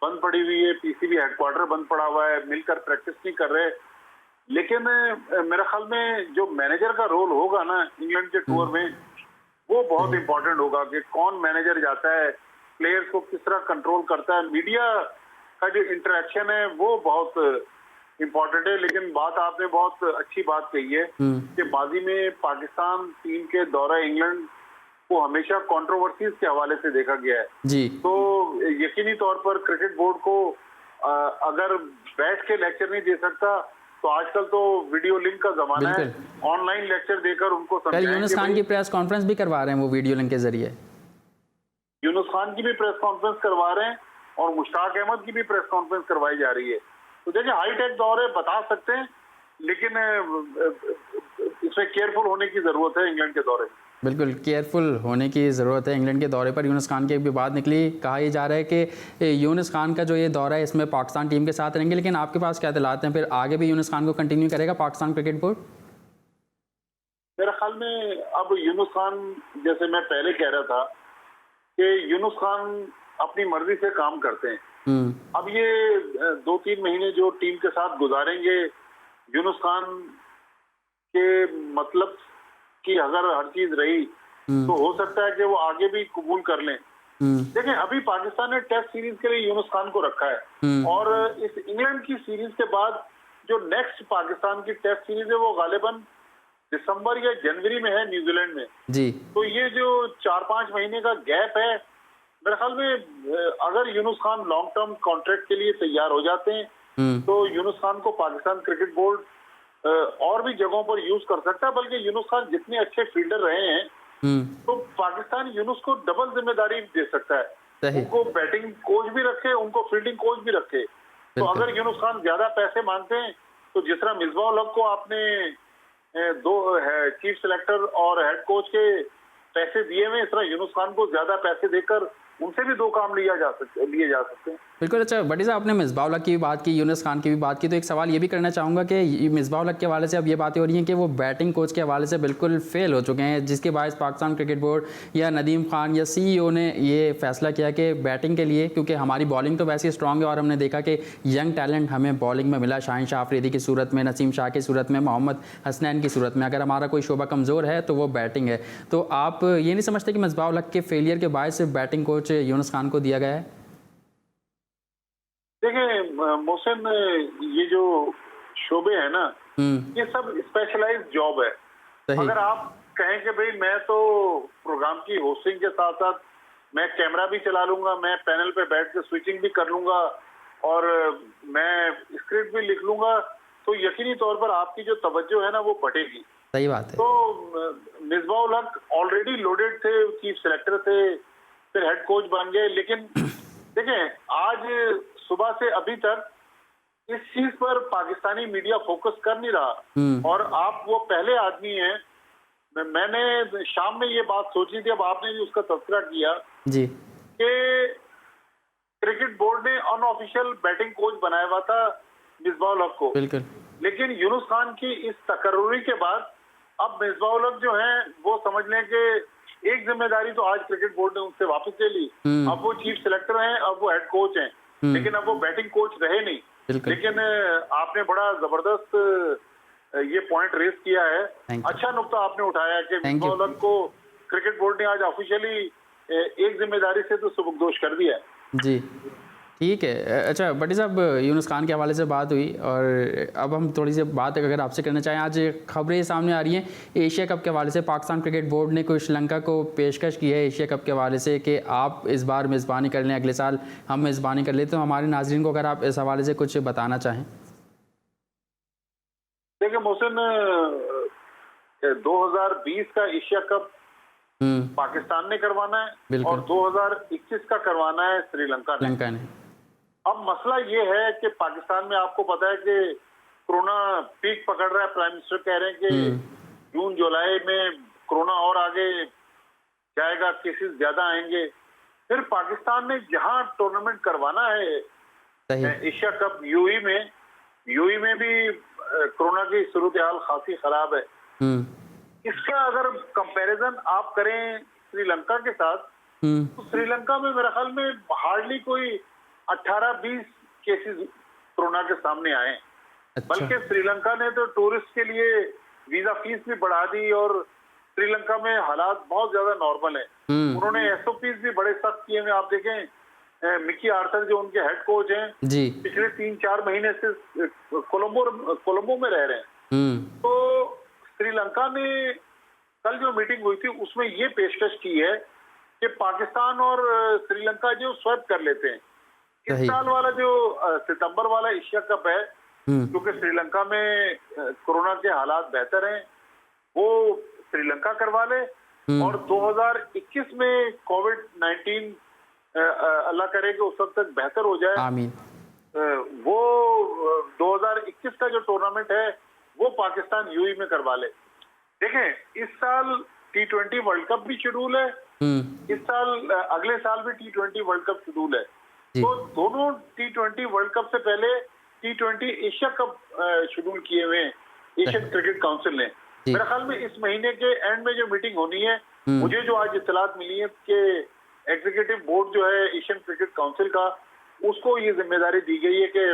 बंद पड़ी हुई है, पीसीबी हेडक्वार्टर बंद पड़ा हुआ है, मिलकर प्रैक्टिस नहीं कर रहे। लेकिन मेरे ख्याल में जो मैनेजर का रोल होगा ना इंग्लैंड के टूर में, वो बहुत इंपॉर्टेंट होगा कि कौन मैनेजर जाता है, प्लेयर्स को किस तरह कंट्रोल करता है। मीडिया का जो इंटरेक्शन है वो बहुत इम्पोर्टेंट है। लेकिन बात आपने बहुत अच्छी बात कही है कि माजी में पाकिस्तान टीम के दौरा इंग्लैंड को हमेशा कंट्रोवर्सीज के हवाले से देखा गया है जी। तो यकीनी तौर पर क्रिकेट बोर्ड को अगर बैठ के लेक्चर नहीं दे सकता तो आजकल तो वीडियो लिंक का जमाना है, ऑनलाइन लेक्चर देकर उनको समझाएंगे। यूनुस खान की प्रेस कॉन्फ्रेंस भी करवा रहे हैं वो वीडियो लिंक के जरिए। यूनुस खान की भी प्रेस कॉन्फ्रेंस करवा रहे हैं और मुश्ताक अहमद की भी प्रेस कॉन्फ्रेंस करवाई जा रही है। तो देखिए हाईटेक दौर है, बता सकते हैं, लेकिन इसमें केयरफुल होने की जरूरत है इंग्लैंड के दौरे में। बिल्कुल केयरफुल होने की ज़रूरत है इंग्लैंड के दौरे पर। यूनुस खान की एक भी बात निकली, कहा यह जा रहा है कि यूनुस खान का जो ये दौरा है इसमें पाकिस्तान टीम के साथ रहेंगे, लेकिन आपके पास क्या दिलाते हैं, फिर आगे भी यूनुस खान को कंटिन्यू करेगा पाकिस्तान क्रिकेट बोर्ड? मेरे ख्याल में अब यूनुस खान, जैसे मैं पहले कह रहा था कि यूनुस खान अपनी मर्जी से काम करते हैं। अब ये 2-3 महीने जो टीम के साथ गुजारेंगे, यूनुस खान के मतलब कि अगर हर चीज रही तो हो सकता है कि वो आगे भी कबूल कर लें। देखें, अभी पाकिस्तान ने टेस्ट सीरीज के लिए यूनुस खान को रखा है, और इस इंग्लैंड की सीरीज के बाद जो नेक्स्ट पाकिस्तान की टेस्ट सीरीज है वो गालिबन दिसंबर या जनवरी में है न्यूजीलैंड में जी। तो ये जो 4-5 महीने का गैप है, मेरे ख्याल में अगर Yunus Khan long term contract के लिए तैयार हो जाते हैं तो यूनुस खान को पाकिस्तान क्रिकेट बोर्ड और भी जगहों पर यूज कर सकता है। बल्कि यूनुस खान जितने अच्छे फील्डर रहे हैं तो पाकिस्तान यूनुस को डबल जिम्मेदारी दे सकता है। उनको बैटिंग कोच भी रखे, उनको फील्डिंग कोच भी रखे। तो अगर यूनुस खान ज्यादा पैसे मांगते हैं तो जिस तरह मिसबाह उल हक को आपने 2 चीफ सिलेक्टर और हेड कोच के पैसे दिए हुए, इस तरह यूनुस खान को ज्यादा पैसे देकर उनसे भी 2 काम लिए जा सकते हैं। बिल्कुल। अच्छा बड़ी साहब, आपने मिसबाह उल हक की भी बात की, यूनुस खान की भी बात की, तो एक सवाल ये भी करना चाहूँगा कि मिसबाह उल हक के हवाले से अब ये बातें हो रही हैं कि वो बैटिंग कोच के हवाले से बिल्कुल फेल हो चुके हैं, जिसके बायस पाकिस्तान क्रिकेट बोर्ड या नदीम खान या CEO ने ये फैसला किया कि बैटिंग के लिए, क्योंकि हमारी बॉलिंग तो वैसे स्ट्रॉन्ग है और हमने देखा कि यंग टैलेंट हमें बॉलिंग में मिला, शाहीन शाह अफरीदी की सूरत में, नसीम शाह की सूरत में, मोहम्मद हसनैन की सूरत में। अगर हमारा कोई शोबा कमज़ोर है तो वो बैटिंग है। तो आप ये नहीं समझते कि मिसबाह उल हक के फेलियर के बायस बैटिंग कोच यूनुस खान को दिया गया है? देखिए मोहसिन, ये जो शोबे है ना, ये सब स्पेशलाइज्ड जॉब है। अगर आप कहें कि भाई मैं तो प्रोग्राम की होस्टिंग के साथ साथ मैं कैमरा भी चला लूंगा, मैं पैनल पे बैठ के स्विचिंग भी कर लूंगा और मैं स्क्रिप्ट भी लिख लूंगा, तो यकीनी तौर पर आपकी जो तवज्जो है ना वो बढ़ेगी। सही बात है। तो मिसबाह उल हक ऑलरेडी लोडेड थे, चीफ सिलेक्टर थे, फिर हेड कोच बन गए। लेकिन देखें, आज सुबह से अभी तक इस चीज पर पाकिस्तानी मीडिया फोकस कर नहीं रहा, और आप वो पहले आदमी हैं। मैंने शाम में ये बात सोची थी, अब आपने भी उसका तज़किरा किया जी कि क्रिकेट बोर्ड ने अनऑफिशियल बैटिंग कोच बनाया हुआ था मिसबाह उल हक को। बिल्कुल। लेकिन यूनुस खान की इस तकर्रुरी के बाद अब मिसबाह उल हक जो हैं वो समझ लें कि एक जिम्मेदारी तो आज क्रिकेट बोर्ड ने उनसे वापस ले ली। अब वो चीफ सिलेक्टर हैं, अब वो हेड कोच हैं, लेकिन अब वो बैटिंग कोच रहे नहीं। लेकिन आपने बड़ा जबरदस्त ये पॉइंट रेस किया है, अच्छा नुक्ता आपने उठाया कि मिसबाह उल हक को क्रिकेट बोर्ड ने आज ऑफिशियली एक जिम्मेदारी से तो सुबुकदोश कर दिया जी। ठीक है। अच्छा बड़ी साहब, यूनुस खान के हवाले से बात हुई और अब हम थोड़ी सी बात अगर आपसे करना चाहें, आज खबरें सामने आ रही हैं एशिया कप के हवाले से। पाकिस्तान क्रिकेट बोर्ड ने कोई श्रीलंका को पेशकश की है एशिया कप के हवाले से कि आप इस बार मेज़बानी कर लें, अगले साल हम मेज़बानी कर लें। तो हमारे नाज़रीन को अगर आप इस हवाले से कुछ बताना चाहें। देखिए मोहसिन, 2020 का एशिया कप पाकिस्तान ने करवाना है और 2021 का करवाना है श्रीलंका ने। अब मसला ये है कि पाकिस्तान में आपको पता है कि कोरोना पीक पकड़ रहा है। प्राइम मिनिस्टर कह रहे हैं कि जून जुलाई में कोरोना और आगे जाएगा, केसेस ज्यादा आएंगे। फिर पाकिस्तान ने जहां टूर्नामेंट करवाना है एशिया कप यूएई में भी कोरोना की सूरत हाल खासी खराब है। इसका अगर कंपैरिजन आप करें श्रीलंका के साथ, तो श्रीलंका में मेरे ख्याल में हार्डली कोई 18-20 केसेस कोरोना के सामने आए। अच्छा। बल्कि श्रीलंका ने तो टूरिस्ट के लिए वीजा फीस भी बढ़ा दी और श्रीलंका में हालात बहुत ज्यादा नॉर्मल है। उन्होंने SOPs भी बड़े सख्त किए हैं। आप देखें, मिकी आर्थर जो उनके हेड कोच हैं जी, पिछले 3-4 महीने से कोलंबो में रह रहे हैं। तो श्रीलंका ने कल जो मीटिंग हुई थी उसमें ये पेशकश की है कि पाकिस्तान और श्रीलंका जो स्वैप कर लेते हैं। इस साल वाला जो सितंबर वाला एशिया कप है, क्योंकि श्रीलंका में कोरोना के हालात बेहतर हैं, वो श्रीलंका करवा ले और 2021 में कोविड-19 अल्लाह करे कि उस वक्त तक बेहतर हो जाए, आमीन, वो 2021 का जो टूर्नामेंट है वो पाकिस्तान यूएई में करवा ले। देखें, इस साल T20 वर्ल्ड कप भी शेड्यूल है, इस साल अगले साल भी T20 वर्ल्ड कप शेड्यूल है। तो दोनों T20 वर्ल्ड कप से पहले T20 एशिया कप शेड्यूल किए हुए हैं एशियन क्रिकेट काउंसिल ने। मेरे ख्याल में इस महीने के एंड में जो मीटिंग होनी है, मुझे जो आज इत्तलात मिली है कि एग्जीक्यूटिव बोर्ड जो है एशियन क्रिकेट काउंसिल का, उसको ये जिम्मेदारी दी गई है कि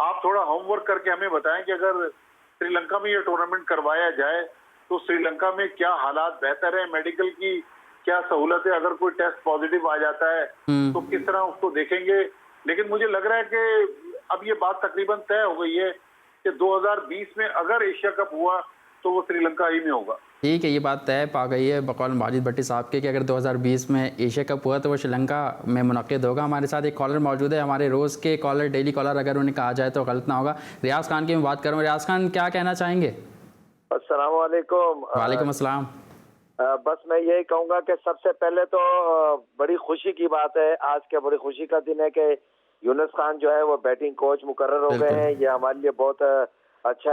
आप थोड़ा होमवर्क करके हमें बताएं कि अगर श्रीलंका में ये टूर्नामेंट करवाया जाए तो श्रीलंका में क्या हालात बेहतर है, मेडिकल की क्या सहूलत है, अगर कोई टेस्ट पॉजिटिव आ जाता है तो किस तरह उसको देखेंगे। लेकिन मुझे लग रहा है कि अब ये बात तकरीबन तय हो गई है कि 2020 में अगर एशिया कप हुआ तो वो श्रीलंका ही में होगा। ठीक है, ये बात तय पा गई है बकौल माजिद भट्टी साहब के कि अगर 2020 में एशिया कप हुआ तो वो श्रीलंका में मुनक़िद होगा। हमारे साथ एक कॉलर मौजूद है, हमारे रोज़ के कॉलर, डेली कॉलर अगर उन्हें कहा जाए तो गलत ना होगा। रियाज खान की मैं बात करूँ। रियाज खान, क्या कहना चाहेंगे? अस्सलाम वालेकुम। वालेकुम अस्सलाम। बस मैं यही कहूँगा कि सबसे पहले तो बड़ी खुशी की बात है, आज के बड़ी खुशी का दिन है कि यूनुस खान जो है वो बैटिंग कोच मुकर्रर हो गए हैं। ये हमारे लिए बहुत अच्छा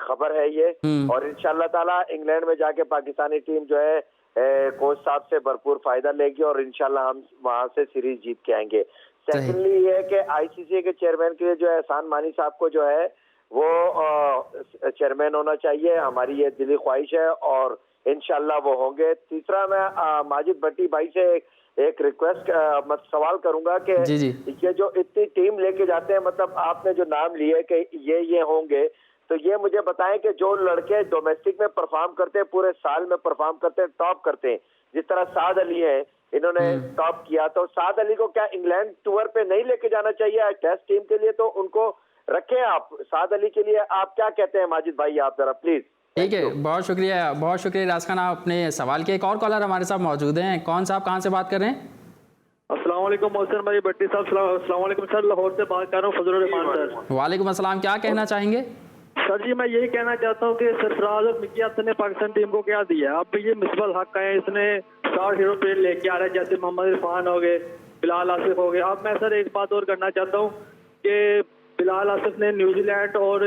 खबर है ये, और इंशाल्लाह ताला इंग्लैंड में जाके पाकिस्तानी टीम जो है कोच साहब से भरपूर फायदा लेगी और इंशाल्लाह हम वहां से सीरीज जीत के आएंगे। सेकेंडली ये है कि आईसीसी के चेयरमैन के लिए जो है एहसान मानी साहब को जो है वो चेयरमैन होना चाहिए, हमारी ये दिली ख्वाहिश है और इंशाल्लाह वो होंगे। तीसरा, मैं माजिद भट्टी भाई से एक रिक्वेस्ट सवाल करूंगा कि ये जो इतनी टीम लेके जाते हैं, मतलब आपने जो नाम लिए कि ये होंगे, तो ये मुझे बताएं कि जो लड़के डोमेस्टिक में परफॉर्म करते हैं, पूरे साल में परफॉर्म करते हैं, टॉप करते हैं, जिस तरह साद अली है, इन्होंने टॉप किया, तो साद अली को क्या इंग्लैंड टूर पे नहीं लेके जाना चाहिए टेस्ट टीम के लिए? तो उनको रखें आप साद अली के लिए। आप क्या कहते हैं माजिद भाई, आप जरा प्लीज। ठीक है, बहुत शुक्रिया रियाज खान, आप अपने सवाल के। एक और कॉलर हमारे साथ मौजूद हैं। कौन साहब, कहाँ से बात कर रहे हैं? अस्सलाम वालेकुम मोहसिन भाई भट्टी साहब। अस्सलाम वालेकुम सर, लाहौर से बात कर रहा हूँ, फजलुर रहमान सर। वालेकुम अस्सलाम, क्या कहना चाहेंगे? सर जी, मैं यही कहना चाहता हूँ कि सरफराज और मिकी हसन ने पाकिस्तान टीम को क्या दिया। अब ये मिसबल हक है, इसने स्टार हीरो प्लेयर लेके आ रहे हैं, जैसे मोहम्मद इरफान हो गए, बिलाल आसिफ हो गए। अब मैं सर एक बात और करना चाहता हूँ कि बिलाल आसिफ ने न्यूजीलैंड और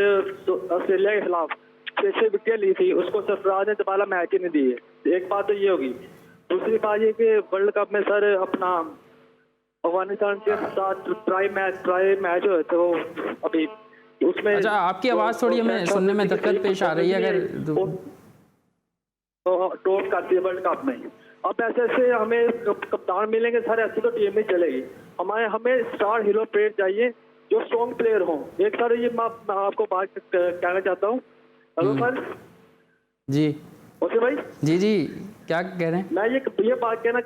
ऑस्ट्रेलिया के खिलाफ 6 विकेट ली थी, उसको सरफराज ने दोबारा मैच ही नहीं दी। एक बात तो ये होगी। दूसरी बात ये कि वर्ल्ड कप में सर अपना अफगानिस्तान के साथ ट्राई मैच हुए थे, वो अभी उसमें। अच्छा, आपकी आवाज़ थोड़ी हमें सुनने में दिक्कत पेश आ रही है। अगर टॉप करती है वर्ल्ड कप में, अब ऐसे हमें कप्तान मिलेंगे सर, ऐसे तो टीम नहीं चलेगी। हमें स्टार हीरो प्लेयर चाहिए जो स्ट्रॉन्ग प्लेयर हो। एक सर ये मैं आपको बात कहना चाहता हूँ। हेलो सर जी, ओके भाई जी, क्या कह रहे हैं? मैं ये बात कहना।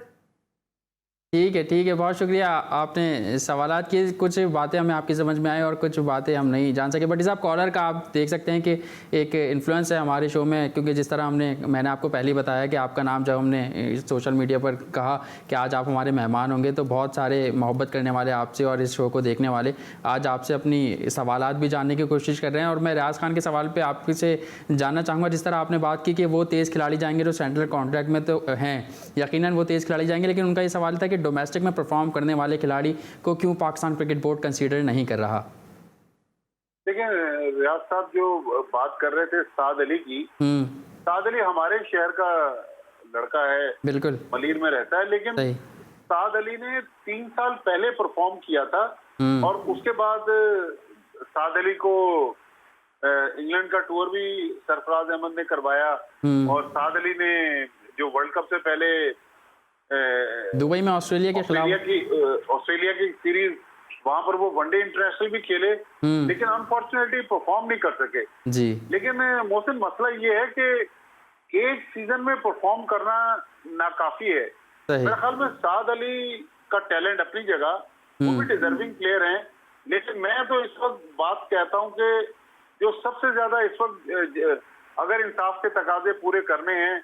ठीक है, बहुत शुक्रिया। आपने सवालात की, कुछ बातें हमें आपकी समझ में आई और कुछ बातें हम नहीं जान सके। बट साहब, कॉलर का आप देख सकते हैं कि एक इन्फ्लुएंस है हमारे शो में, क्योंकि जिस तरह मैंने आपको पहले ही बताया कि आपका नाम जब हमने सोशल मीडिया पर कहा कि आज आप हमारे मेहमान होंगे, तो बहुत सारे मोहब्बत करने वाले आपसे और इस शो को देखने वाले आज आपसे अपनी सवालात भी जानने की कोशिश कर रहे हैं। और मैं रियाज खान के सवाल पर आपसे जानना चाहूँगा, जिस तरह आपने बात की कि वो तेज़ खिलाड़ी जाएंगे जो सेंट्रल कॉन्ट्रैक्ट में तो हैं, यकीनन वो तेज़ खिलाड़ी जाएंगे, लेकिन उनका ये सवाल था कि डोमेस्टिक में परफॉर्म करने वाले खिलाड़ी को क्यों पाकिस्तान क्रिकेट बोर्ड कंसीडर नहीं कर रहा? देखिए, रियाज साहब जो बात कर रहे थे साद अली की, साद अली हमारे शहर का लड़का है, बिल्कुल मलीर में रहता है, लेकिन साद अली ने 3 साल पहले परफॉर्म किया था और उसके बाद साद अली को इंग्लैंड का टूर भी सरफराज अहमद ने करवाया और साद अली ने जो वर्ल्ड कप से पहले दुबई में ऑस्ट्रेलिया के खिलाफ ऑस्ट्रेलिया की सीरीज, वहां पर वो वनडे इंटरनेशनल भी खेले, लेकिन अनफॉर्चुनेटली परफॉर्म नहीं कर सके जी। लेकिन मोहसिन, मसला ये है कि एक सीजन में परफॉर्म करना नाकाफी है। मेरे ख्याल में साद अली का टैलेंट अपनी जगह, वो भी डिजर्विंग प्लेयर हैं, लेकिन मैं तो इस वक्त बात कहता हूँ कि जो सबसे ज्यादा इस वक्त अगर इंसाफ के तकाजे पूरे करने हैं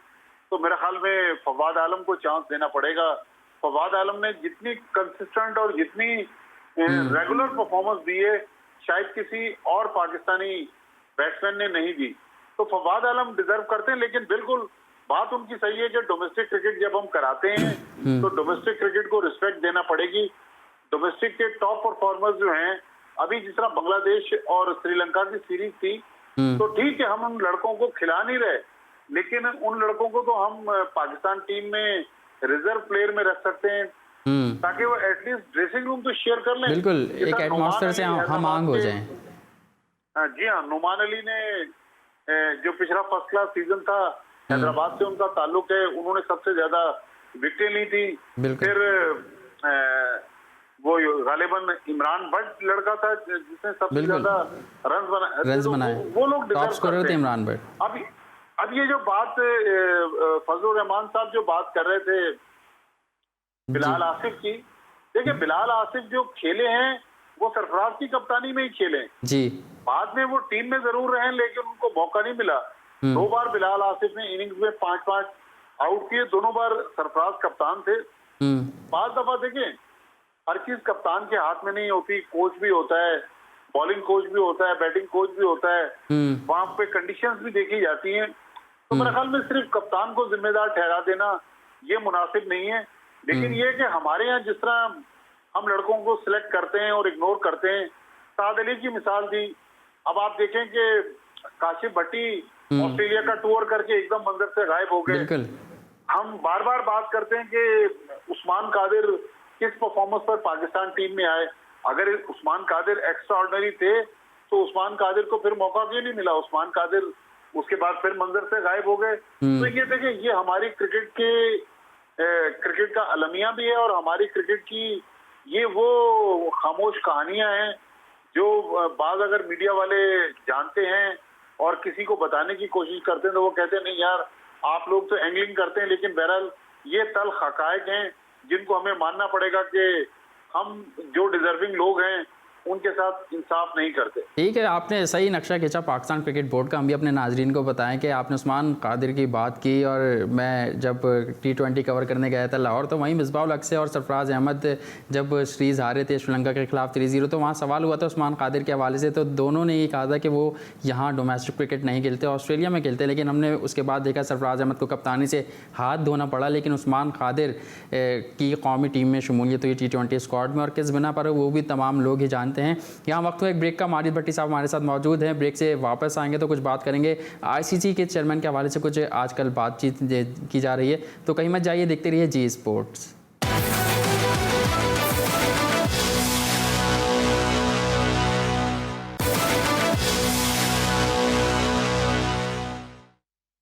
तो मेरे ख्याल में फवाद आलम को चांस देना पड़ेगा। फवाद आलम ने जितनी कंसिस्टेंट और जितनी रेगुलर परफॉर्मेंस दी है, शायद किसी और पाकिस्तानी बैट्समैन ने नहीं दी। तो फवाद आलम डिजर्व करते हैं, लेकिन बिल्कुल बात उनकी सही है कि डोमेस्टिक क्रिकेट जब हम कराते हैं तो डोमेस्टिक क्रिकेट को रिस्पेक्ट देना पड़ेगी। डोमेस्टिक के टॉप परफॉर्मर्स जो हैं अभी जिस तरह बांग्लादेश और श्रीलंका की सीरीज थी, तो ठीक है हम उन लड़कों को खिला नहीं रहे, लेकिन उन लड़कों को तो हम पाकिस्तान टीम में रिजर्व प्लेयर में रख सकते हैं ताकि वो एटलीस्ट ड्रेसिंग रूम तो शेयर कर लें। बिल्कुल, एक एटमॉस्फेयर से हम आंग हो जाएं। जी हाँ, नुमान अली ने जो पिछला फर्स्ट क्लास सीजन था, हैदराबाद से उनका ताल्लुक है, उन्होंने सबसे ज्यादा विकेटें ली थी। फिर वो गालिबन इमरान भट्ट लड़का था जिसने सबसे ज्यादा रन बनाए, वो लोग टॉप स्कोरर थे इमरान भट्ट। अब ये जो बात फजलुर रहमान साहब जो बात कर रहे थे बिलाल आसिफ की, देखिए बिलाल आसिफ जो खेले हैं वो सरफराज की कप्तानी में ही खेले जी। बाद में वो टीम में जरूर रहे लेकिन उनको मौका नहीं मिला। 2 बार बिलाल आसिफ ने इनिंग्स में 5-5 आउट किए, दोनों बार सरफराज कप्तान थे। 5 दफा देखें, हर चीज कप्तान के हाथ में नहीं होती, कोच भी होता है, बॉलिंग कोच भी होता है, बैटिंग कोच भी होता है, वहां पे कंडीशंस भी देखी जाती हैं। तो मेरे ख्याल में सिर्फ कप्तान को जिम्मेदार ठहरा देना ये मुनासिब नहीं है। लेकिन ये कि हमारे यहाँ जिस तरह हम लड़कों को सिलेक्ट करते हैं और इग्नोर करते हैं, साद अली की मिसाल दी। अब आप देखें कि काशिफ भट्टी ऑस्ट्रेलिया का टूर करके एकदम मंजर से गायब हो गए। हम बार बार बात करते हैं कि उस्मान कादिर किस परफॉर्मेंस पर पाकिस्तान टीम में आए। अगर उस्मान कादिर एक्स्ट्रा ऑर्डिनरी थे तो उस्मान कादिर को फिर मौका क्यों नहीं मिला? उस्मान कादिर उसके बाद फिर मंजर से गायब हो गए। तो ये देखें, ये हमारी क्रिकेट का अलमिया भी है और हमारी क्रिकेट की ये वो खामोश कहानियां हैं जो बाज अगर मीडिया वाले जानते हैं और किसी को बताने की कोशिश करते हैं तो वो कहते हैं नहीं यार आप लोग तो एंगलिंग करते हैं, लेकिन बहरहाल ये तल्ख हकायक हैं जिनको हमें मानना पड़ेगा कि हम जो डिजर्विंग लोग हैं उनके साथ इंसाफ नहीं करते। ठीक है, आपने सही नक्शा खींचा पाकिस्तान क्रिकेट बोर्ड का। हम भी अपने नाजरीन को बताएं कि आपने उस्मान कादिर की बात की और मैं जब T20 कवर करने गया था लाहौर तो वहीं मिसबाह-उल हक से और सरफराज अहमद जब सीरीज़ हारे थे श्रीलंका के खिलाफ 3-0 तो वहाँ सवाल हुआ था उस्मान कादिर के हवाले से, तो दोनों ने ये कहा था कि वो यहाँ डोमेस्टिक क्रिकेट नहीं खेलते, ऑस्ट्रेलिया में खेलते। लेकिन हमने उसके बाद देखा सरफराज अहमद को कप्तानी से हाथ धोना पड़ा, लेकिन उस्मान कादिर की कौमी टीम में शमूलियत हुई T20 स्क्वाड में, और किस बिना पर वो भी तमाम लोग ही जानते हैं। यहाँ वक्त हुआ एक ब्रेक का। मारिद भट्टी साहब हमारे साथ मौजूद हैं। ब्रेक से वापस आएंगे तो कुछ बात करेंगे ICC के चेयरमैन के हवाले से, कुछ आजकल बातचीत की जा रही है, तो कहीं मत जाइए, देखते रहिए जी स्पोर्ट्स।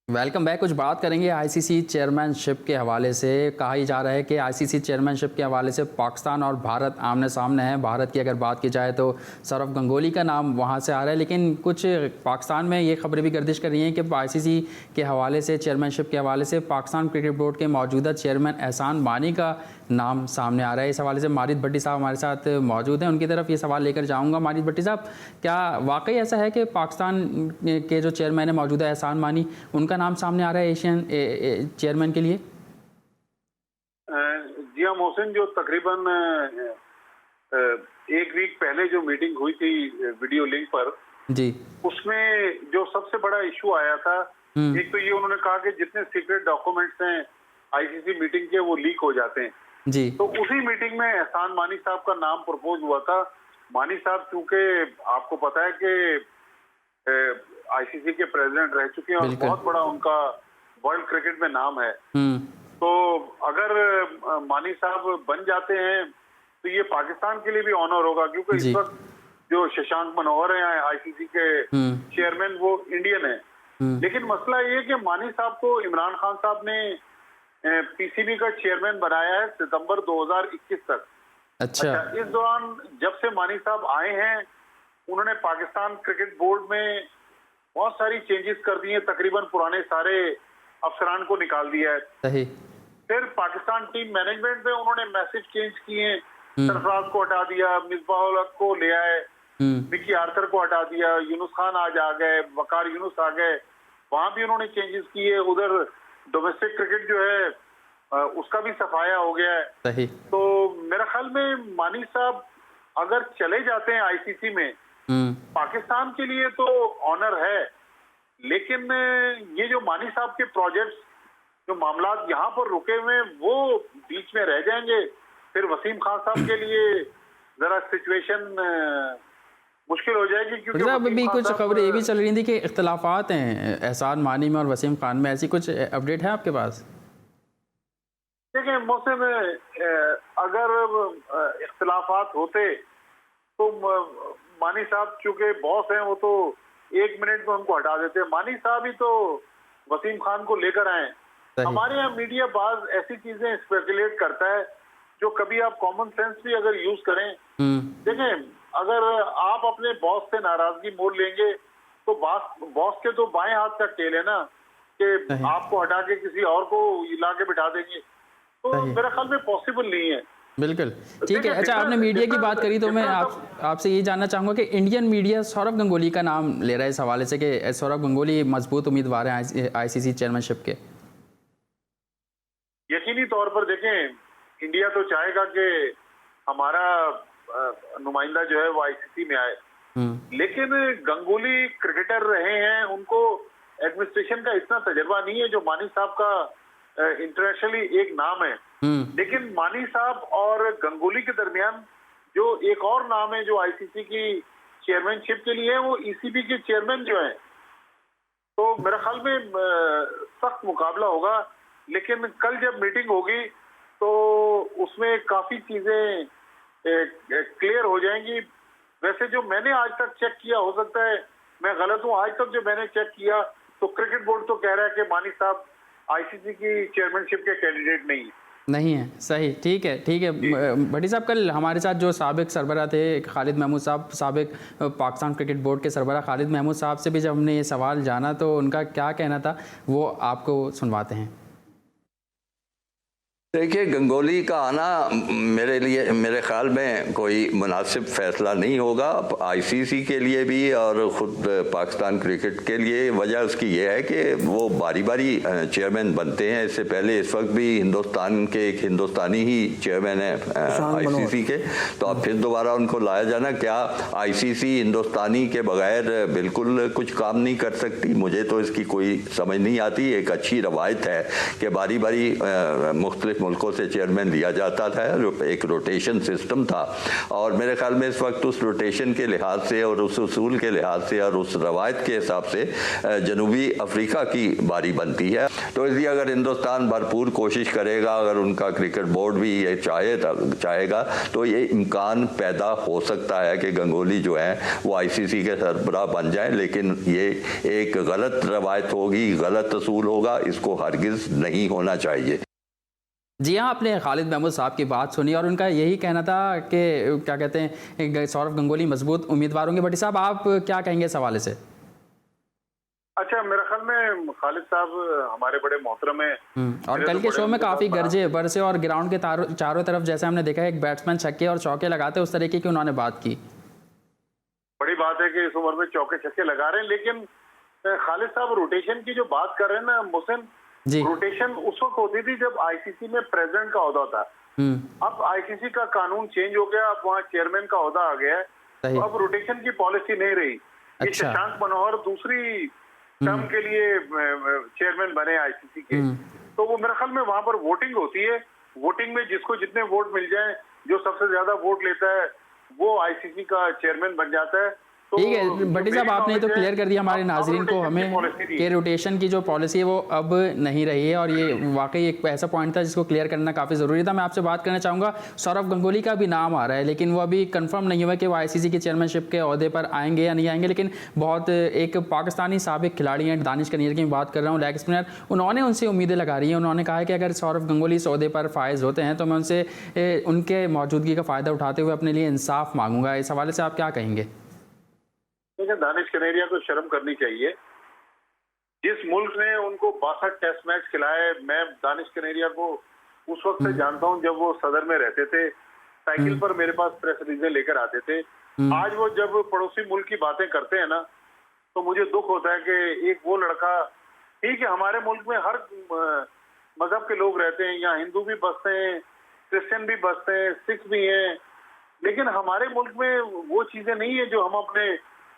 Welcome back. कुछ बात करेंगे ICC चेयरमैनशिप के हवाले से। कहा ही जा रहा है कि ICC चेयरमैनशिप के हवाले से पाकिस्तान और भारत आमने सामने हैं। भारत की अगर बात की जाए तो सौरव गंगोली का नाम वहां से आ रहा है, लेकिन कुछ पाकिस्तान में ये खबरें भी गर्दिश कर रही हैं कि ICC के हवाले से, चेयरमैनशिप के हवाले से पाकिस्तान क्रिकेट बोर्ड के मौजूदा चेयरमैन एहसान मानी का नाम सामने आ रहा है। इस हवाले से मारिद भट्टी साहब हमारे साथ मौजूद हैं, उनकी तरफ ये सवाल लेकर जाऊँगा। मारिद भट्टी साहब, क्या वाकई ऐसा है कि पाकिस्तान के जो चेयरमैन है मौजूदा एहसान मानी, उनका नाम सामने आ रहा है एशियन चेयरमैन के लिए? जी हाँ मोहसिन, जो तकरीबन 1 वीक पहले जो मीटिंग हुई थी वीडियो लिंक पर जी, उसमें जो सबसे बड़ा इशू आया था, एक तो ये उन्होंने कहा कि जितने सीक्रेट डॉक्यूमेंट्स हैं ICC मीटिंग के वो लीक हो जाते हैं जी। तो उसी मीटिंग में एहसान मानी साहब का नाम प्रपोज हुआ था। मानी साहब चूंकि आपको पता है कि ICC के प्रेसिडेंट रह चुके हैं और बहुत बड़ा उनका वर्ल्ड क्रिकेट में नाम है, तो अगर मानी साहब बन जाते हैं तो ये पाकिस्तान के लिए भी ऑनर होगा, क्योंकि इस वक्त जो शशांक मनोहर हैं ICC के चेयरमैन वो इंडियन है। लेकिन मसला ये कि मानी साहब को इमरान खान साहब ने PCB का चेयरमैन बनाया है सितंबर 2021 तक। अच्छा, इस दौरान जब से मानी साहब आए हैं उन्होंने पाकिस्तान क्रिकेट बोर्ड में बहुत सारी चेंजेस कर दी हैं, तकरीबन पुराने सारे अफसरान को निकाल दिया है। सही। फिर पाकिस्तान टीम मैनेजमेंट में उन्होंने मैसिव चेंज किए, सरफराज को हटा दिया, मिसबाह-उल हक को ले आए, मिकी आर्थर को हटा दिया, यूनुस खान आज आ गए, वकार यूनुस आ गए, वहां भी उन्होंने चेंजेस किए। उधर डोमेस्टिक क्रिकेट जो है उसका भी सफाया हो गया है। सही। तो मेरे ख्याल में मानी साहब अगर चले जाते हैं ICC में, पाकिस्तान के लिए तो ऑनर है, लेकिन ये जो मानी साहब के प्रोजेक्ट्स, जो मामलात यहाँ पर रुके हुए वो बीच में रह जाएंगे। फिर वसीम खान साहब के लिए जरा सिचुएशन मुश्किल हो जाएगी, क्योंकि साहब वसीम अभी खान कुछ साहब, खबरें ये भी चल रही थी कि इख्तलाफात हैं एहसान मानी में और वसीम खान में, ऐसी कुछ अपडेट है आपके पास? देखिए मौसम अगर इख्तलाफात होते तो मानी साहब चूंकि बॉस हैं, वो तो 1 मिनट में उनको हटा देते। मानी साहब ही तो वसीम खान को लेकर आए। हमारे यहाँ मीडिया बाज ऐसी चीजें स्पेकुलेट करता है जो कभी आप कॉमन सेंस भी अगर यूज करें, देखें अगर आप अपने बॉस से नाराजगी मोड़ लेंगे तो बॉस के तो बाएं हाथ का खेल है ना कि आपको हटा के किसी और को ला के बिठा देंगे, तो मेरे ख्याल में पॉसिबल नहीं है। बिल्कुल ठीक है। अच्छा, आपने मीडिया की बात करी तो मैं आपसे ये जानना चाहूँगा कि इंडियन मीडिया सौरभ गंगोली का नाम ले रहा है इस हवाले से कि सौरभ गंगोली मजबूत उम्मीदवार हैं आईसीसी चेयरमैनशिप के। यकीनी तौर पर देखें, इंडिया तो चाहेगा कि हमारा नुमाइंदा जो है वो आईसीसी में आए, लेकिन गंगोली क्रिकेटर रहे हैं, उनको एडमिनिस्ट्रेशन का इतना तजर्बा नहीं है जो मानी साहब का इंटरनेशनली एक नाम है। लेकिन मानी साहब और गंगोली के दरमियान जो एक और नाम है जो आईसीसी की चेयरमैनशिप के लिए है, वो ईसीबी के चेयरमैन जो हैं, तो मेरे ख्याल में सख्त मुकाबला होगा। लेकिन कल जब मीटिंग होगी तो उसमें काफी चीजें क्लियर हो जाएंगी। वैसे जो मैंने आज तक चेक किया, हो सकता है मैं गलत हूं, आज तक जो मैंने चेक किया तो क्रिकेट बोर्ड तो कह रहा है कि मानी साहब आईसीसी की चेयरमैनशिप के कैंडिडेट नहीं है। सही, ठीक है। भट्टी साहब, कल हमारे साथ जो साबिक सरबराह थे खालिद महमूद साहब, साबिक पाकिस्तान क्रिकेट बोर्ड के सरबराह खालिद महमूद साहब से भी जब हमने ये सवाल जाना तो उनका क्या कहना था वो आपको सुनवाते हैं। देखिए, गंगोली का आना मेरे ख्याल में कोई मुनासिब फैसला नहीं होगा आईसीसी के लिए भी और ख़ुद पाकिस्तान क्रिकेट के लिए। वजह उसकी ये है कि वो बारी बारी चेयरमैन बनते हैं। इससे पहले इस वक्त भी हिंदुस्तान के एक हिंदुस्तानी ही चेयरमैन है आईसीसी के, तो अब फिर दोबारा उनको लाया जाना, क्या आईसीसी हिंदुस्तानी के बगैर बिल्कुल कुछ काम नहीं कर सकती? मुझे तो इसकी कोई समझ नहीं आती। एक अच्छी रवायत है कि बारी बारी मुख्तलिफ मुल्कों से चेयरमैन लिया जाता था, एक रोटेशन सिस्टम था, और मेरे ख्याल में इस वक्त उस रोटेशन के लिहाज से और उस उसूल के लिहाज से और उस रवायत के हिसाब से जनूबी अफ्रीका की बारी बनती है। तो इसलिए अगर हिंदुस्तान भरपूर कोशिश करेगा, अगर उनका क्रिकेट बोर्ड भी ये चाहेगा तो ये इम्कान पैदा हो सकता है कि गंगोली जो है वो आईसीसी के सरबराह बन जाए, लेकिन ये एक गलत रवायत होगी, गलत असूल होगा, इसको हरगिज नहीं होना चाहिए। जी हाँ, आपने खालिद महमूद साहब की बात सुनी और उनका यही कहना था कि क्या कहते हैं सौरभ गंगोली मजबूत उम्मीदवार होंगे। भट्टी साहब, आप क्या कहेंगे इस हवाले से? अच्छा, मेरे ख्याल में खालिद साहब हमारे बड़े मोहतरम हैं और कल के शो में काफ़ी गरजे बरसे और ग्राउंड के चारों तरफ जैसे हमने देखा एक बैट्समैन छक्के और चौके लगाते उस तरीके की उन्होंने बात की। बड़ी बात है कि इस उम्र में चौके छक्के लगा रहे हैं, लेकिन खालिद साहब रोटेशन की जो बात कर रहे हैं ना मोहसिन, रोटेशन उस वक्त होती थी जब आईसीसी में प्रेसिडेंट का ओहदा था। अब आईसीसी का कानून चेंज हो गया, अब वहाँ चेयरमैन का ओहदा आ गया है, तो अब रोटेशन की पॉलिसी नहीं रही। ये शशांक मनोहर दूसरी टर्म के लिए चेयरमैन बने आईसीसी के, तो वो मेरे ख्याल में वहां पर वोटिंग होती है। वोटिंग में जिसको जितने वोट मिल जाए, जो सबसे ज्यादा वोट लेता है वो आईसीसी का चेयरमैन बन जाता है। ठीक है भट्टी साहब, आपने तो क्लियर कर दिया हमारे नाजरीन को हमें कि रोटेशन की जो पॉलिसी है वो अब नहीं रही है, और ये वाकई एक ऐसा पॉइंट था जिसको क्लियर करना काफ़ी ज़रूरी था। मैं आपसे बात करना चाहूँगा, सौरभ गंगोली का भी नाम आ रहा है, लेकिन वो अभी कंफर्म नहीं हुआ कि वो आईसीसी की चेयरमैनशिप के ओहदे पर आएंगे या नहीं आएंगे। लेकिन बहुत एक पाकिस्तानी साबिक खिलाड़ी हैं, दानिश कनीर की बात कर रहा हूँ, लेग स्पिनर, उन्होंने उनसे उम्मीदें लगा रही हैं। उन्होंने कहा है कि अगर सौरभ गंगोली इस ओहदे पर फायज़ होते हैं तो मैं उनसे उनके मौजूदगी का फ़ायदा उठाते हुए अपने लिए इंसाफ मांगूंगा। इस हवाले से आप क्या कहेंगे? दानिश कनेरिया को शर्म करनी चाहिए। जिस मुल्क ने उनको 62 टेस्ट मैच खिलाए, मैं दानिश कनेरिया को उस वक्त से जानता हूं जब वो सदर में रहते थे, साइकिल पर मेरे पास प्रेस रिलीजें लेकर आते थे। आज वो जब पड़ोसी मुल्क की बातें करते हैं ना, तो मुझे दुख होता है कि एक वो लड़का, ठीक है हमारे मुल्क में हर मजहब के लोग रहते हैं, यहाँ हिंदू भी बसते हैं, क्रिश्चियन भी बसते हैं, सिख भी हैं, लेकिन हमारे मुल्क में वो चीजें नहीं है जो हम अपने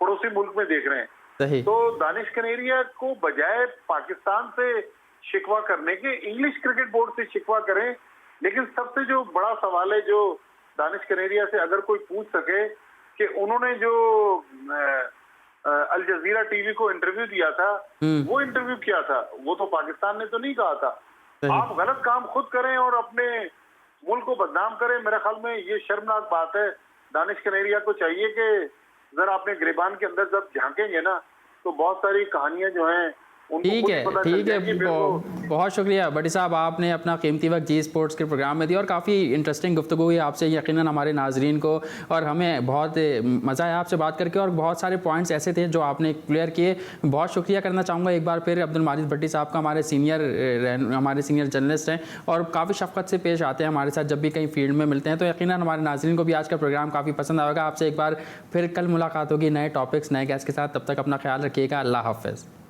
पड़ोसी मुल्क में देख रहे हैं। तो दानिश कनेरिया को बजाय पाकिस्तान से शिकवा करने के इंग्लिश क्रिकेट बोर्ड से शिकवा करें। लेकिन सबसे जो बड़ा सवाल है जो दानिश कनेरिया से अगर कोई पूछ सके कि उन्होंने जो अल जजीरा टीवी को इंटरव्यू दिया था, वो इंटरव्यू किया था, वो तो पाकिस्तान ने तो नहीं कहा था। आप गलत काम खुद करें और अपने मुल्क को बदनाम करें, मेरे ख्याल में ये शर्मनाक बात है। दानिश कनेरिया को चाहिए कि जरा अपने गिरबान के अंदर जब झांकेंगे ना, तो बहुत सारी कहानियां जो हैं ठीक है, बहुत शुक्रिया बड़ी साहब, आपने अपना कीमती वक्त जी स्पोर्ट्स के प्रोग्राम में दिया और काफ़ी इंटरेस्टिंग गुफ्तगू हुई आपसे, यकीनन हमारे नाजरीन को और हमें बहुत मज़ा आया आपसे बात करके, और बहुत सारे पॉइंट्स ऐसे थे जो आपने क्लियर किए। बहुत शुक्रिया करना चाहूँगा एक बार फिर अब्दुल माजिद भट्टी साहब का, हमारे सीनियर जर्नलिस्ट हैं और काफ़ी शफ़क़त से पेश आते हैं हमारे साथ जब भी कहीं फील्ड में मिलते हैं। तो यकीनन हमारे नाजरीन को भी आज का प्रोग्राम काफ़ी पसंद आएगा। आपसे एक बार फिर कल मुलाकात होगी नए टॉपिक्स नए गेस्ट के साथ, तब तक अपना ख्याल रखिएगा। अल्लाह हाफ़िज़।